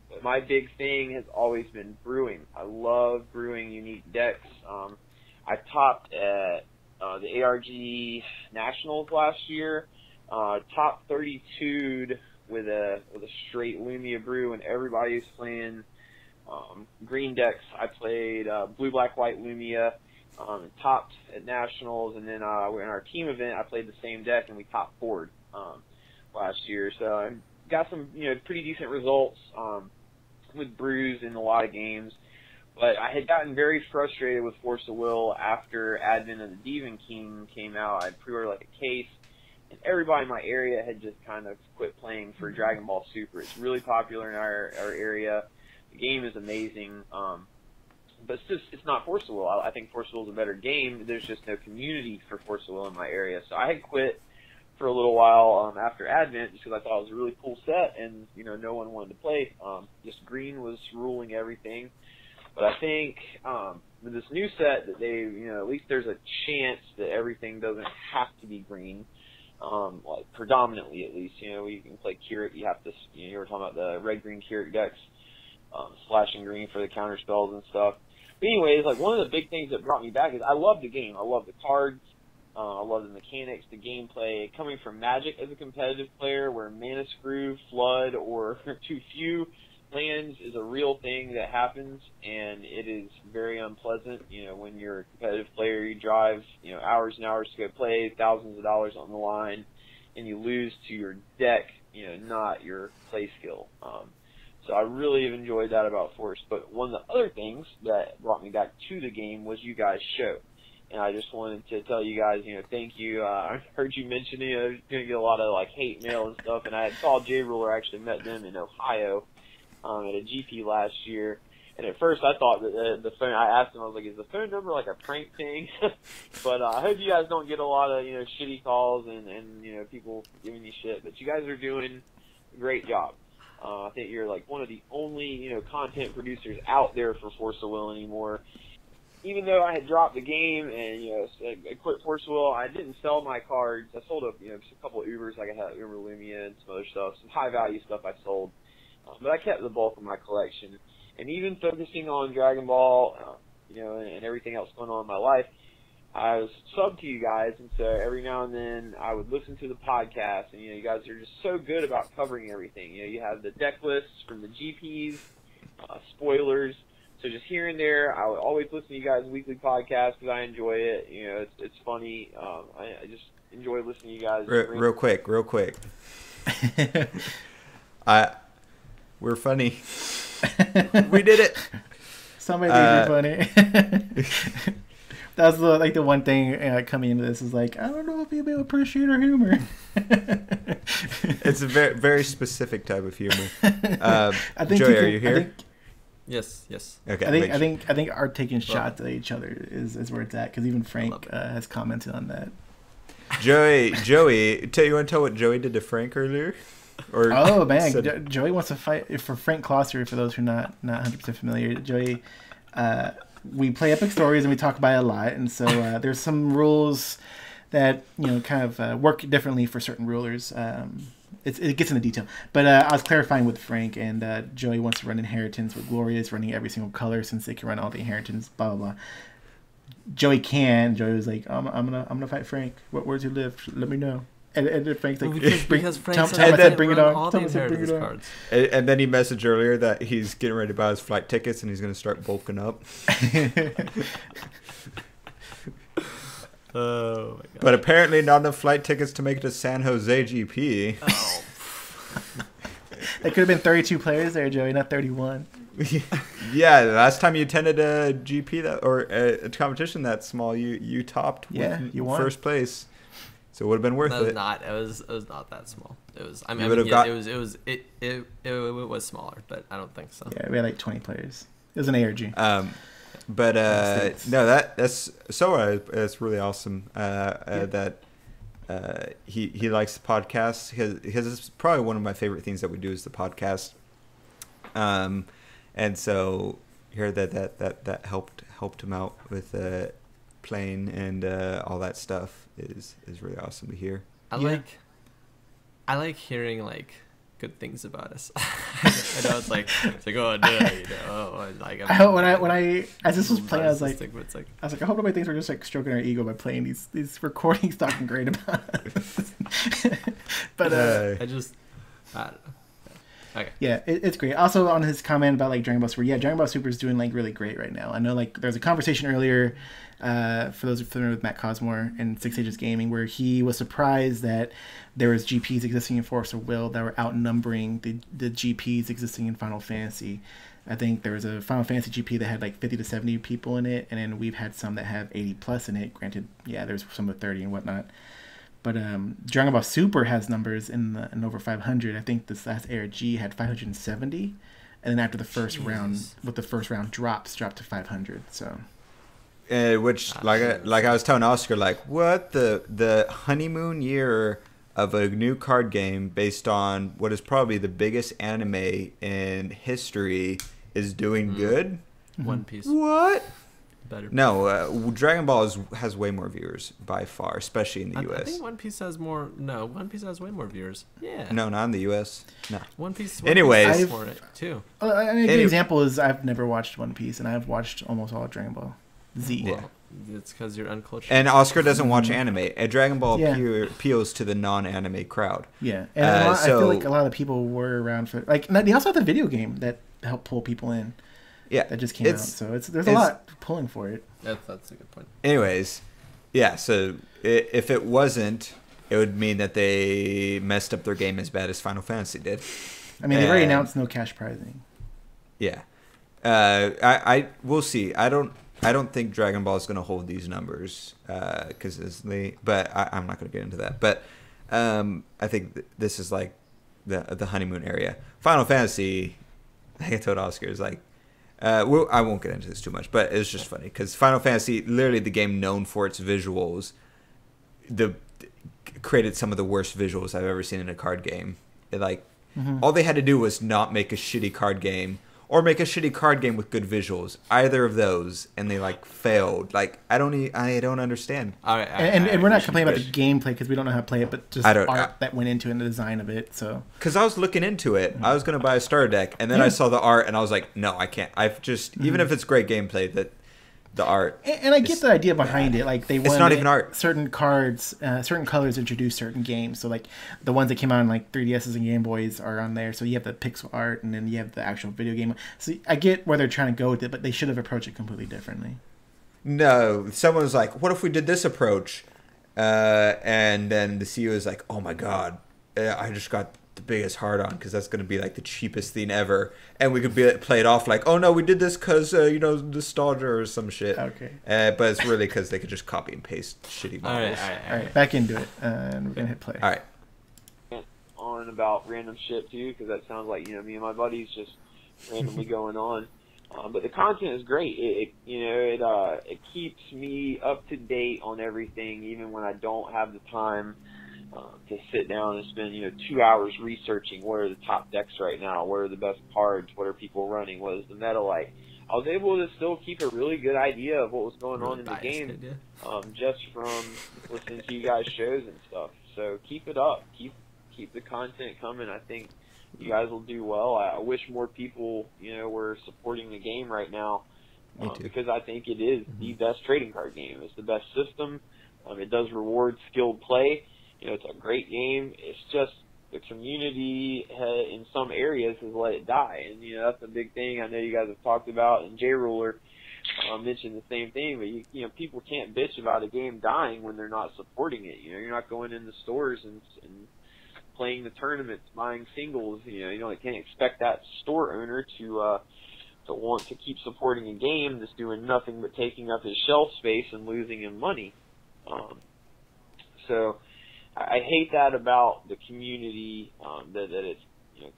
But my big thing has always been brewing. I love brewing unique decks. I topped at the ARG Nationals last year, top 32'd with a straight Lumia brew, and everybody was playing green decks. I played blue, black, white Lumia. Topped at Nationals, and then in our team event, I played the same deck, and we topped forward last year. So I got some pretty decent results with brews in a lot of games. But I had gotten very frustrated with Force of Will after Advent of the Demon King came out. I pre-ordered a case, and everybody in my area had just kind of quit playing for Dragon Ball Super. It's really popular in our area. The game is amazing. But it's not Force of Will. I think Force of Will is a better game. There's just no community for Force of Will in my area. So I had quit for a little while after Advent just because I thought it was a really cool set and, no one wanted to play. Just green was ruling everything. But I think with this new set that they, at least there's a chance that everything doesn't have to be green. Predominantly at least. You can play Keurig. You have to, you were talking about the red-green Keurig decks. Slashing green for the counter spells and stuff. But anyways, one of the big things that brought me back is I love the game. I love the cards. I love the mechanics, the gameplay. Coming from Magic as a competitive player where mana screw, flood, or too few lands is a real thing that happens, and it is very unpleasant. When you're a competitive player, you drive, hours and hours to go play, thousands of dollars on the line, and you lose to your deck, not your play skill. So I really have enjoyed that about Force. But one of the other things that brought me back to the game was you guys' show. And I just wanted to tell you guys, thank you. I heard you mention, I was going to get a lot of, hate mail and stuff. And I had called J-Ruler, actually met them in Ohio at a GP last year. And at first I thought that the phone, I asked him, I was like, is the phone number a prank thing? But I hope you guys don't get a lot of, shitty calls and people giving you shit. But you guys are doing a great job. I think you're one of the only, content producers out there for Force of Will anymore. Even though I had dropped the game and, I quit Force of Will, I didn't sell my cards. I sold just a couple of Ubers, I had Uber Lumia and some other stuff, some high value stuff I sold. But I kept the bulk of my collection. And even focusing on Dragon Ball, and everything else going on in my life, I was sub to you guys, and so every now and then I would listen to the podcast, and you guys are just so good about covering everything. You have the deck lists from the GPs, spoilers. So just here and there, I would always listen to you guys' weekly podcast because I enjoy it. It's funny. I just enjoy listening to you guys. Real quick. We're funny. We did it. Somebody think we're funny. That was the one thing coming into this is like, I don't know if people appreciate our humor. It's a very, very specific type of humor. I think Joey, are you here? Yes. Okay. I think our taking shots at each other is where it's at, because even Frank has commented on that. Joey, you want to tell what Joey did to Frank earlier? Oh man, Joey wants to fight for Frank Closser. For those who are not 100% familiar, Joey, we play Epic Stories and we talk about it a lot, and so there's some rules that kind of work differently for certain rulers. It gets into detail, but I was clarifying with Frank, and Joey wants to run Inheritance, where Gloria is running every single color since they can run all the Inheritance. Blah blah blah. Joey was like, I'm gonna fight Frank. Where's you live? Let me know. And Frank's like, because Frank said bring it on. All the Inheritance cards. And then he messaged earlier that he's getting ready to buy his flight tickets and he's going to start bulking up. Oh my god! But apparently not enough flight tickets to make it to San Jose GP. Oh. There could have been 32 players there, Joey, not 31. Yeah, the last time you attended a GP or a competition that small, you topped. You won first place. So it would have been worth it. It was not that small. It was. I mean, it was smaller, but I don't think so. Yeah, we had like 20 players. It was an ARG. But no, that's really awesome. That he likes the podcast because it's probably one of my favorite things that we do is the podcast. And so hear that helped him out with playing and all that stuff is really awesome to hear. I like hearing like good things about us. I know it's like oh no, like when I as this was playing, I was like, I hope nobody thinks we're just like stroking our ego by playing these recordings talking great about us. But I don't know. Okay. Yeah, it's great. Also, on his comment about like Dragon Ball Super, Dragon Ball Super is doing like really great right now. I know like there's a conversation earlier, for those who are familiar with Matt Cosmore and Six Ages Gaming, where he was surprised that there was GPs existing in Force of Will that were outnumbering the GPs existing in Final Fantasy. I think there was a Final Fantasy GP that had like 50 to 70 people in it, and then we've had some that have 80 plus in it. Granted, there's some with 30 and whatnot. But Dragon Ball Super has numbers in over 500. I think this last ARG had 570, and then after the first round, dropped to 500. So, which like I was telling Oscar, like what the honeymoon year of a new card game based on what is probably the biggest anime in history is doing good. One Piece. What? Better. No, Dragon Ball has way more viewers by far, especially in the US. I think One Piece has more. No, One Piece has way more viewers. Yeah. No, not in the US. No. One Piece. Anyways, has more in it too. A good example is I've never watched One Piece, and I've watched almost all of Dragon Ball Z. Yeah. Well, it's because you're uncultured. And Oscar doesn't watch anime. And Dragon Ball appeals to the non-anime crowd. Yeah, and I feel like a lot of the people were around for like. They also have the video game that helped pull people in. Yeah, that just came out. So there's a lot pulling for it. That's a good point. Anyways, so if it wasn't, it would mean that they messed up their game as bad as Final Fantasy did. I mean, they already announced no cash prizing. Yeah, we'll see. I don't think Dragon Ball is going to hold these numbers but I'm not going to get into that. But I think this is like the honeymoon area. Final Fantasy, like I told Oscar, is like. I won't get into this too much, but it's just funny because Final Fantasy, literally the game known for its visuals, created some of the worst visuals I've ever seen in a card game. All they had to do was not make a shitty card game or make a shitty card game with good visuals. Either of those, and they failed. I don't understand. And we're not complaining about the gameplay because we don't know how to play it, but just art that went into it and the design of it. So because I was looking into it, I was going to buy a starter deck, and then I saw the art, and I was like, no, I can't. I've just even if it's great gameplay, that the art. And I get the idea behind it. Like, they want not even art. certain cards, certain colors introduce certain games. So, like, the ones that came out on, like, 3DSs and Game Boys are on there. So you have the pixel art, and then you have the actual video game. So I get where they're trying to go with it, but they should have approached it completely differently. No, someone was like, what if we did this approach? And then the CEO is like, oh my God, I just got the biggest hard on because that's going to be like the cheapest thing ever. And we could play it off like, oh no, we did this because, nostalgia or some shit. Okay. But it's really because they could just copy and paste shitty models. All right, back into it. And we're going to hit play. All right. On about random shit too, because that sounds like, me and my buddies just randomly going on. But the content is great. It keeps me up to date on everything, even when I don't have the time to sit down and spend 2 hours researching what are the top decks right now, what are the best cards, what are people running, what is the meta like. I was able to still keep a really good idea of what was going on in the game, just from listening to you guys' shows and stuff. So keep it up, keep the content coming. I think you guys will do well. I wish more people, were supporting the game right now, because I think it is the best trading card game. It's the best system. It does reward skilled play. It's a great game. It's just the community in some areas has let it die, and that's a big thing. I know you guys have talked about, and J Ruler mentioned the same thing. But people can't bitch about a game dying when they're not supporting it. You're not going in the stores and playing the tournaments, buying singles. You can't expect that store owner to want to keep supporting a game that's doing nothing but taking up his shelf space and losing him money. So I hate that about the community, that it's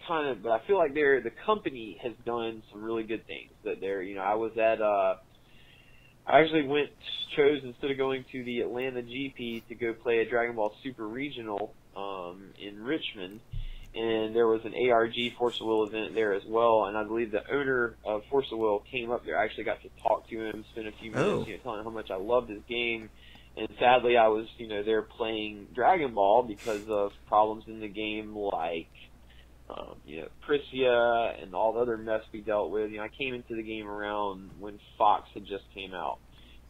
but I feel like the company has done some really good things. That I was at I actually chose instead of going to the Atlanta GP to go play a Dragon Ball Super Regional in Richmond, and there was an ARG Force of Will event there as well, and I believe the owner of Force of Will came up there. I actually got to talk to him, spend a few minutes, telling him how much I loved his game, and sadly I was, there playing Dragon Ball because of problems in the game like, Prisia and all the other mess we dealt with. I came into the game around when Fox had just came out,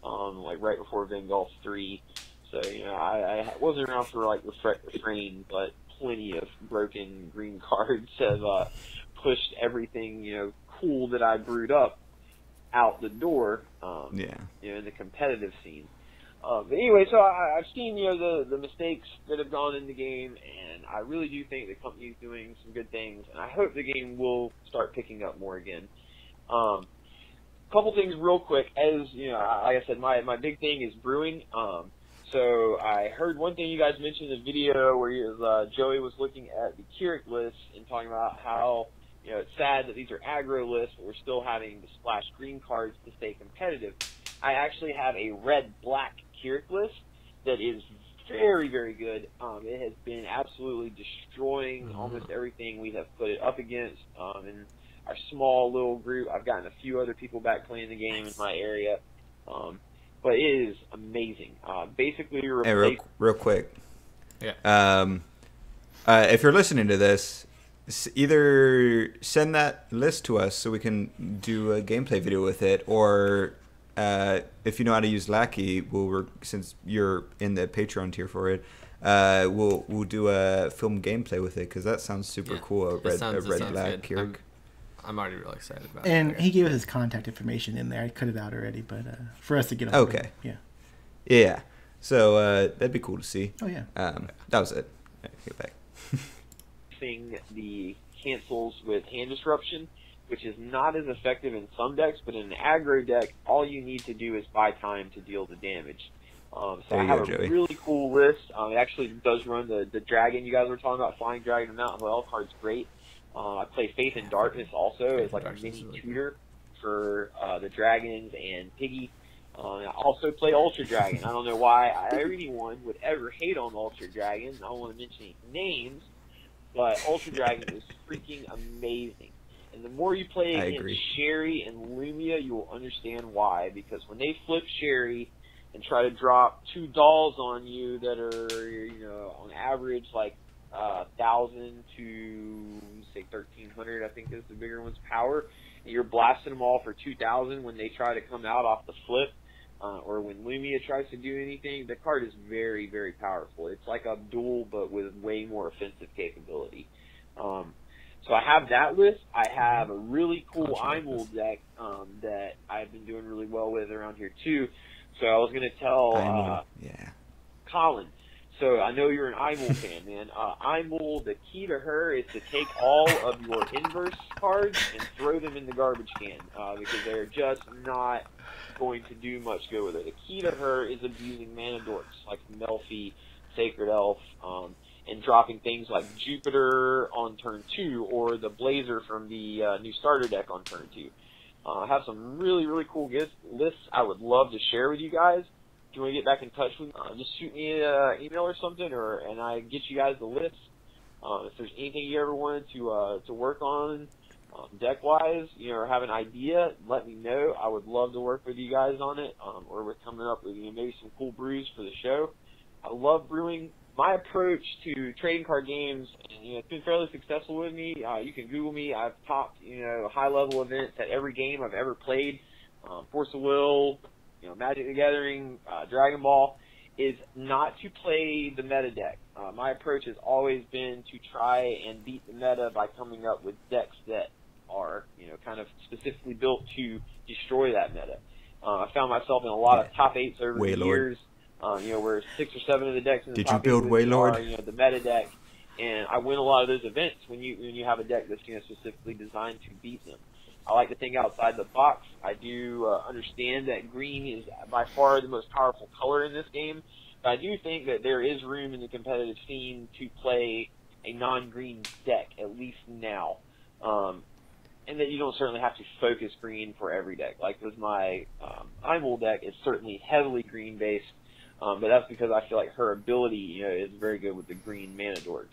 like right before Vengulf 3. So, I wasn't around for like Refrain, but plenty of broken green cards have pushed everything, cool that I brewed up out the door, in the competitive scene. But anyway, so I've seen, the mistakes that have gone in the game, and I really do think the company's doing some good things, and I hope the game will start picking up more again. Couple things real quick. As, like I said, my big thing is brewing. So I heard one thing you guys mentioned in the video where Joey was looking at the Keurig list and talking about how, it's sad that these are aggro lists, but we're still having to splash green cards to stay competitive. I actually have a red-black Keurig list that is very, very good. It has been absolutely destroying almost everything we have put it up against. In our small little group, I've gotten a few other people back playing the game in my area. But it is amazing. Basically, you're real quick. Yeah. If you're listening to this, either send that list to us so we can do a gameplay video with it, or if you know how to use Lackey, since you're in the Patreon tier for it, we'll do a film gameplay with it, because that sounds super cool. A red-black Keurig. I'm already really excited about it. And he gave us his contact information in there. I cut it out already, but for us to get on. Okay. Yeah. So that'd be cool to see. Oh, yeah. That was it. Get back. The cancels with hand disruption, which is not as effective in some decks, but in an aggro deck, all you need to do is buy time to deal the damage. So I have a really cool list. It actually does run the dragon you guys were talking about, Flying Dragon and Mountain Hell card's great. I play Faith in Darkness also as like a mini tutor for the dragons and Piggy. I also play Ultra Dragon. I don't know why anyone would ever hate on Ultra Dragon. I don't want to mention any names, but Ultra Dragon is freaking amazing. And the more you play against Sherry and Lumia, you will understand why. Because when they flip Sherry and try to drop 2 dolls on you that are, on average like 1,000 to say 1,300 1300, I think is the bigger one's power. And you're blasting them all for 2000 when they try to come out off the flip, or when Lumia tries to do anything. The card is very, very powerful. It's like Abdul, but with way more offensive capability. So I have that list. I have a really cool Imul deck that I've been doing really well with around here too. So I was going to tell Colin. So I know you're an Imul fan, man. Imul, the key to her is to take all of your inverse cards and throw them in the garbage can because they're just not going to do much good with her. The key to her is abusing mana dorks like Melfi, Sacred Elf, and dropping things like Jupiter on turn 2 or the Blazer from the new starter deck on turn 2. I have some really, really cool lists I would love to share with you guys. If you want to get back in touch with me, just shoot me an email or something, and I get you guys the list. If there's anything you ever wanted to work on deck-wise, or have an idea, let me know. I would love to work with you guys on it, or we're coming up with maybe some cool brews for the show. I love brewing. My approach to trading card games, it's been fairly successful with me. You can Google me. I've topped, high-level events at every game I've ever played. Force of Will, Magic the Gathering, Dragon Ball, is not to play the meta deck. My approach has always been to try and beat the meta by coming up with decks that are, kind of specifically built to destroy that meta. I found myself in a lot of top 8s over the years. Where 6 or 7 of the decks in the top 8 are, the meta deck, and I win a lot of those events when you have a deck that's specifically designed to beat them. I like to think outside the box. I do understand that green is by far the most powerful color in this game, but I do think that there is room in the competitive scene to play a non-green deck, at least now. And that you don't certainly have to focus green for every deck. Like with my Imul deck, it's certainly heavily green-based, but that's because I feel like her ability is very good with the green mana dorks.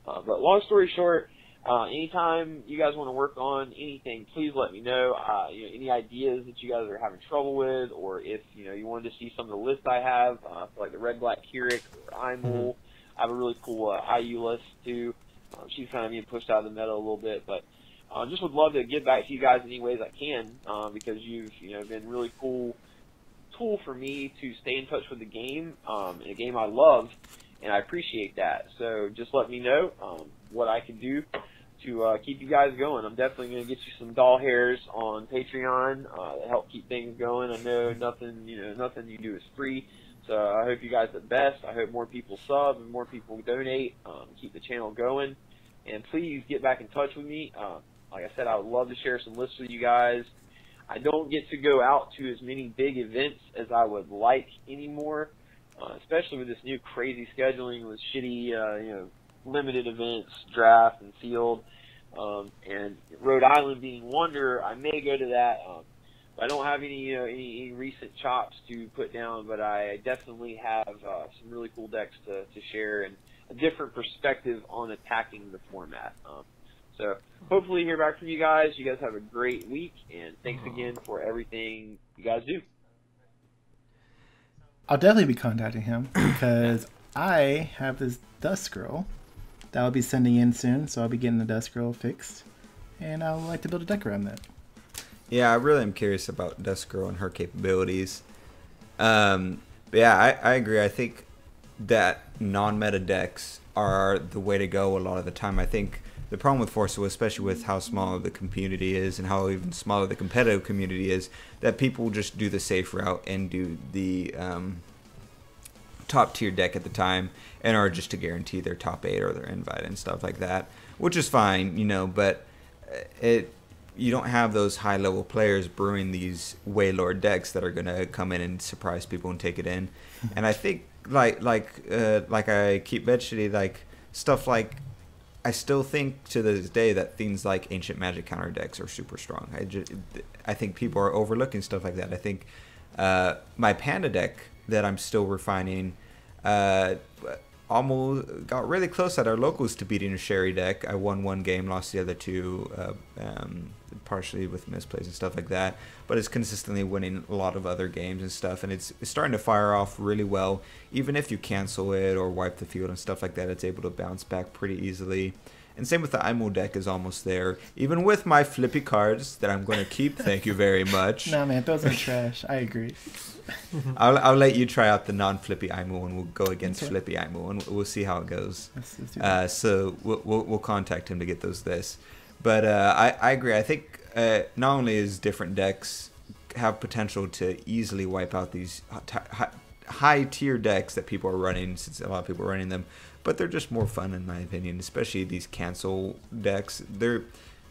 But long story short, anytime you guys want to work on anything, please let me know. Any ideas that you guys are having trouble with, or if you wanted to see some of the lists I have, like the Red Black Keurig or Imul. I have a really cool IU list too. She's kind of being pushed out of the meta a little bit, but just would love to give back to you guys in any ways I can, because you've been a really cool tool for me to stay in touch with the game, a game I love, and I appreciate that. So just let me know what I can do to keep you guys going. I'm definitely going to get you some doll hairs on Patreon to help keep things going. I know nothing you do is free, so I hope you guys are the best. I hope more people sub and more people donate, keep the channel going, and please get back in touch with me. Like I said, I would love to share some lists with you guys. I don't get to go out to as many big events as I would like anymore, especially with this new crazy scheduling with shitty, limited events, draft and field, and Rhode Island being Wonder. I may go to that. I don't have any recent chops to put down, but I definitely have some really cool decks to share and a different perspective on attacking the format. So hopefully hear back from you guys. You guys have a great week, and thanks again for everything you guys do. I'll definitely be contacting him because I have this Dust Girl that I'll be sending in soon, so I'll be getting the Dust Girl fixed, and I would like to build a deck around that. Yeah, I really am curious about Dust Girl and her capabilities. But yeah, I agree. I think that non-meta decks are the way to go a lot of the time. I think the problem with Force of Will, especially with how small the community is and how even smaller the competitive community is, that people just do the safe route and do the top tier deck at the time and are just to guarantee their top 8 or their invite and stuff like that, which is fine, but you don't have those high level players brewing these Waylord decks that are gonna come in and surprise people and take it in. And I think like I keep mentioning, like stuff like, I still think to this day that things like Ancient Magic counter decks are super strong. I think people are overlooking stuff like that. I think my Panda deck that I'm still refining almost got really close at our locals to beating a Sherry deck. I won one game, lost the other two, partially with misplays and stuff like that. But it's consistently winning a lot of other games and stuff, and it's starting to fire off really well. Even if you cancel it or wipe the field and stuff like that, it's able to bounce back pretty easily. And same with the IMO deck is almost there. Even with my flippy cards that I'm going to keep, thank you very much. No, man, those are trash. I agree. I'll let you try out the non-flippy IMO and we'll go against flippy IMO and we'll see how it goes. Let's do that. So we'll contact him to get those lists. But I agree. I think not only is different decks have potential to easily wipe out these high tier decks that people are running, since a lot of people are running them, but they're just more fun in my opinion. Especially these cancel decks. They're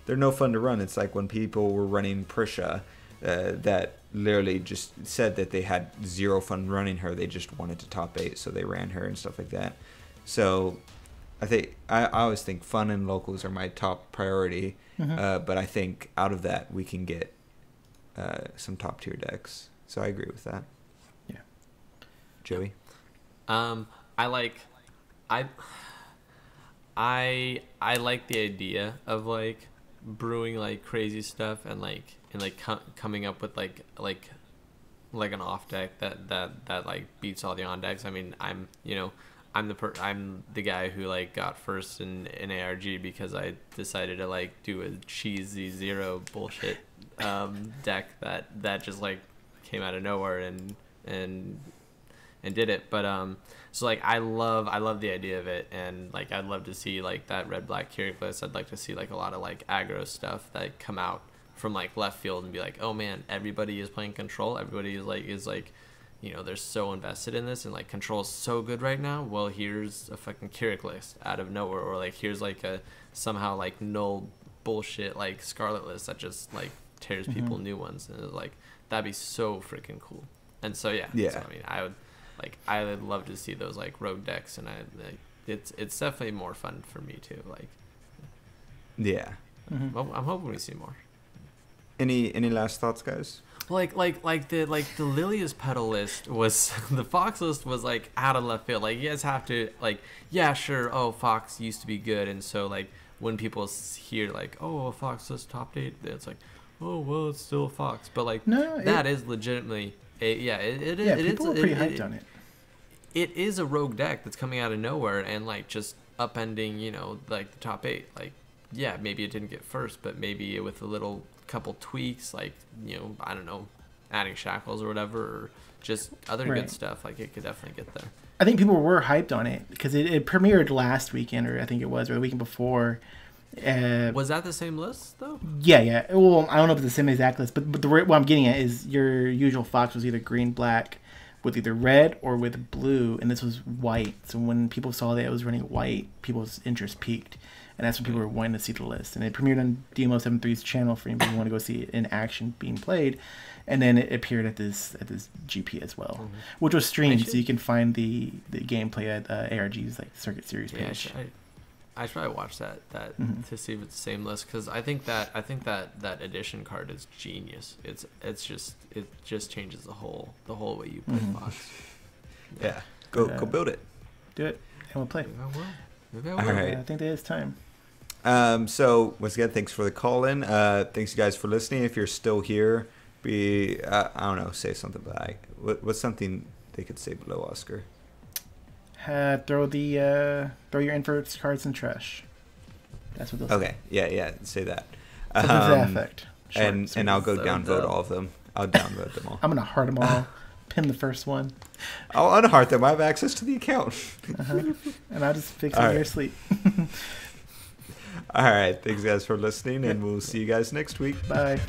no fun to run. It's like when people were running Prisha. That literally just said that they had zero fun running her. They just wanted to top 8, so they ran her and stuff like that. So I always think fun and locals are my top priority. But I think out of that we can get some top tier decks. So I agree with that. Yeah. Joey? I like the idea of like brewing like crazy stuff and coming up with like an off deck that like beats all the on decks. I mean, I'm the guy who like got first in ARG because I decided to like do a cheesy zero bullshit deck that just like came out of nowhere and did it. But so like I love the idea of it, and like I'd love to see like that red black Keurig list. I'd like to see like a lot of like aggro stuff that come out from like left field and be like, oh man, everybody is playing control. Everybody is like they're so invested in this, and like control is so good right now. Well, here's a fucking Keurig list out of nowhere, or like here's like a somehow like null bullshit like Scarlet list that just like tears people new ones, and it's like that'd be so freaking cool. And so yeah. So, I mean, I would love to see those like rogue decks, and it's definitely more fun for me too. Like, yeah. Well, I'm hoping we see more. Any last thoughts, guys? Like the Lilia's Petal list was the Fox list was like out of left field. Like you guys have to like, yeah, sure. Oh, Fox used to be good, and so like when people hear like, oh, a Fox list top 8, it's like, oh well, it's still a Fox. But like that is legitimately it is. People are pretty hyped on it. It is a rogue deck that's coming out of nowhere and like just upending, like the top 8. Like, yeah, maybe it didn't get first, but maybe with a little couple tweaks, like I don't know, adding shackles or whatever, or just other good stuff, like it could definitely get there. I think people were hyped on it because it premiered last weekend, or I think it was, or the weekend before. Was that the same list though? Yeah. Well, I don't know if it's the same exact list, but what I'm getting at is your usual Fox was either green, black, with either red or with blue, and this was white. So when people saw that it was running white, people's interest peaked. And that's when people were wanting to see the list. And it premiered on DMO73's channel for anybody who want to go see it in action being played. And then it appeared at this GP as well, which was streamed, so you can find the gameplay at ARG's like Circuit Series page. Yeah, I should probably watch that to see if it's the same list, because I think that edition card is genius. It just changes the whole way you play Fox. Yeah, go build it. Do it, and we'll play. Maybe I will. All right. I think that is time. So once again, thanks for the call in. Thanks you guys for listening. If you're still here, I don't know, say something. But what's something they could say below, Oscar? Throw your inverts cards in trash. That's what they'll say. Okay. Yeah. Say that. Something to that effect. And I'll go downvote all of them. I'll downvote them all. I'm gonna heart them all. Pin the first one. I'll unheart them. I have access to the account. And I'll just fix it in your sleep. All right. Thanks, guys, for listening, and we'll see you guys next week. Bye.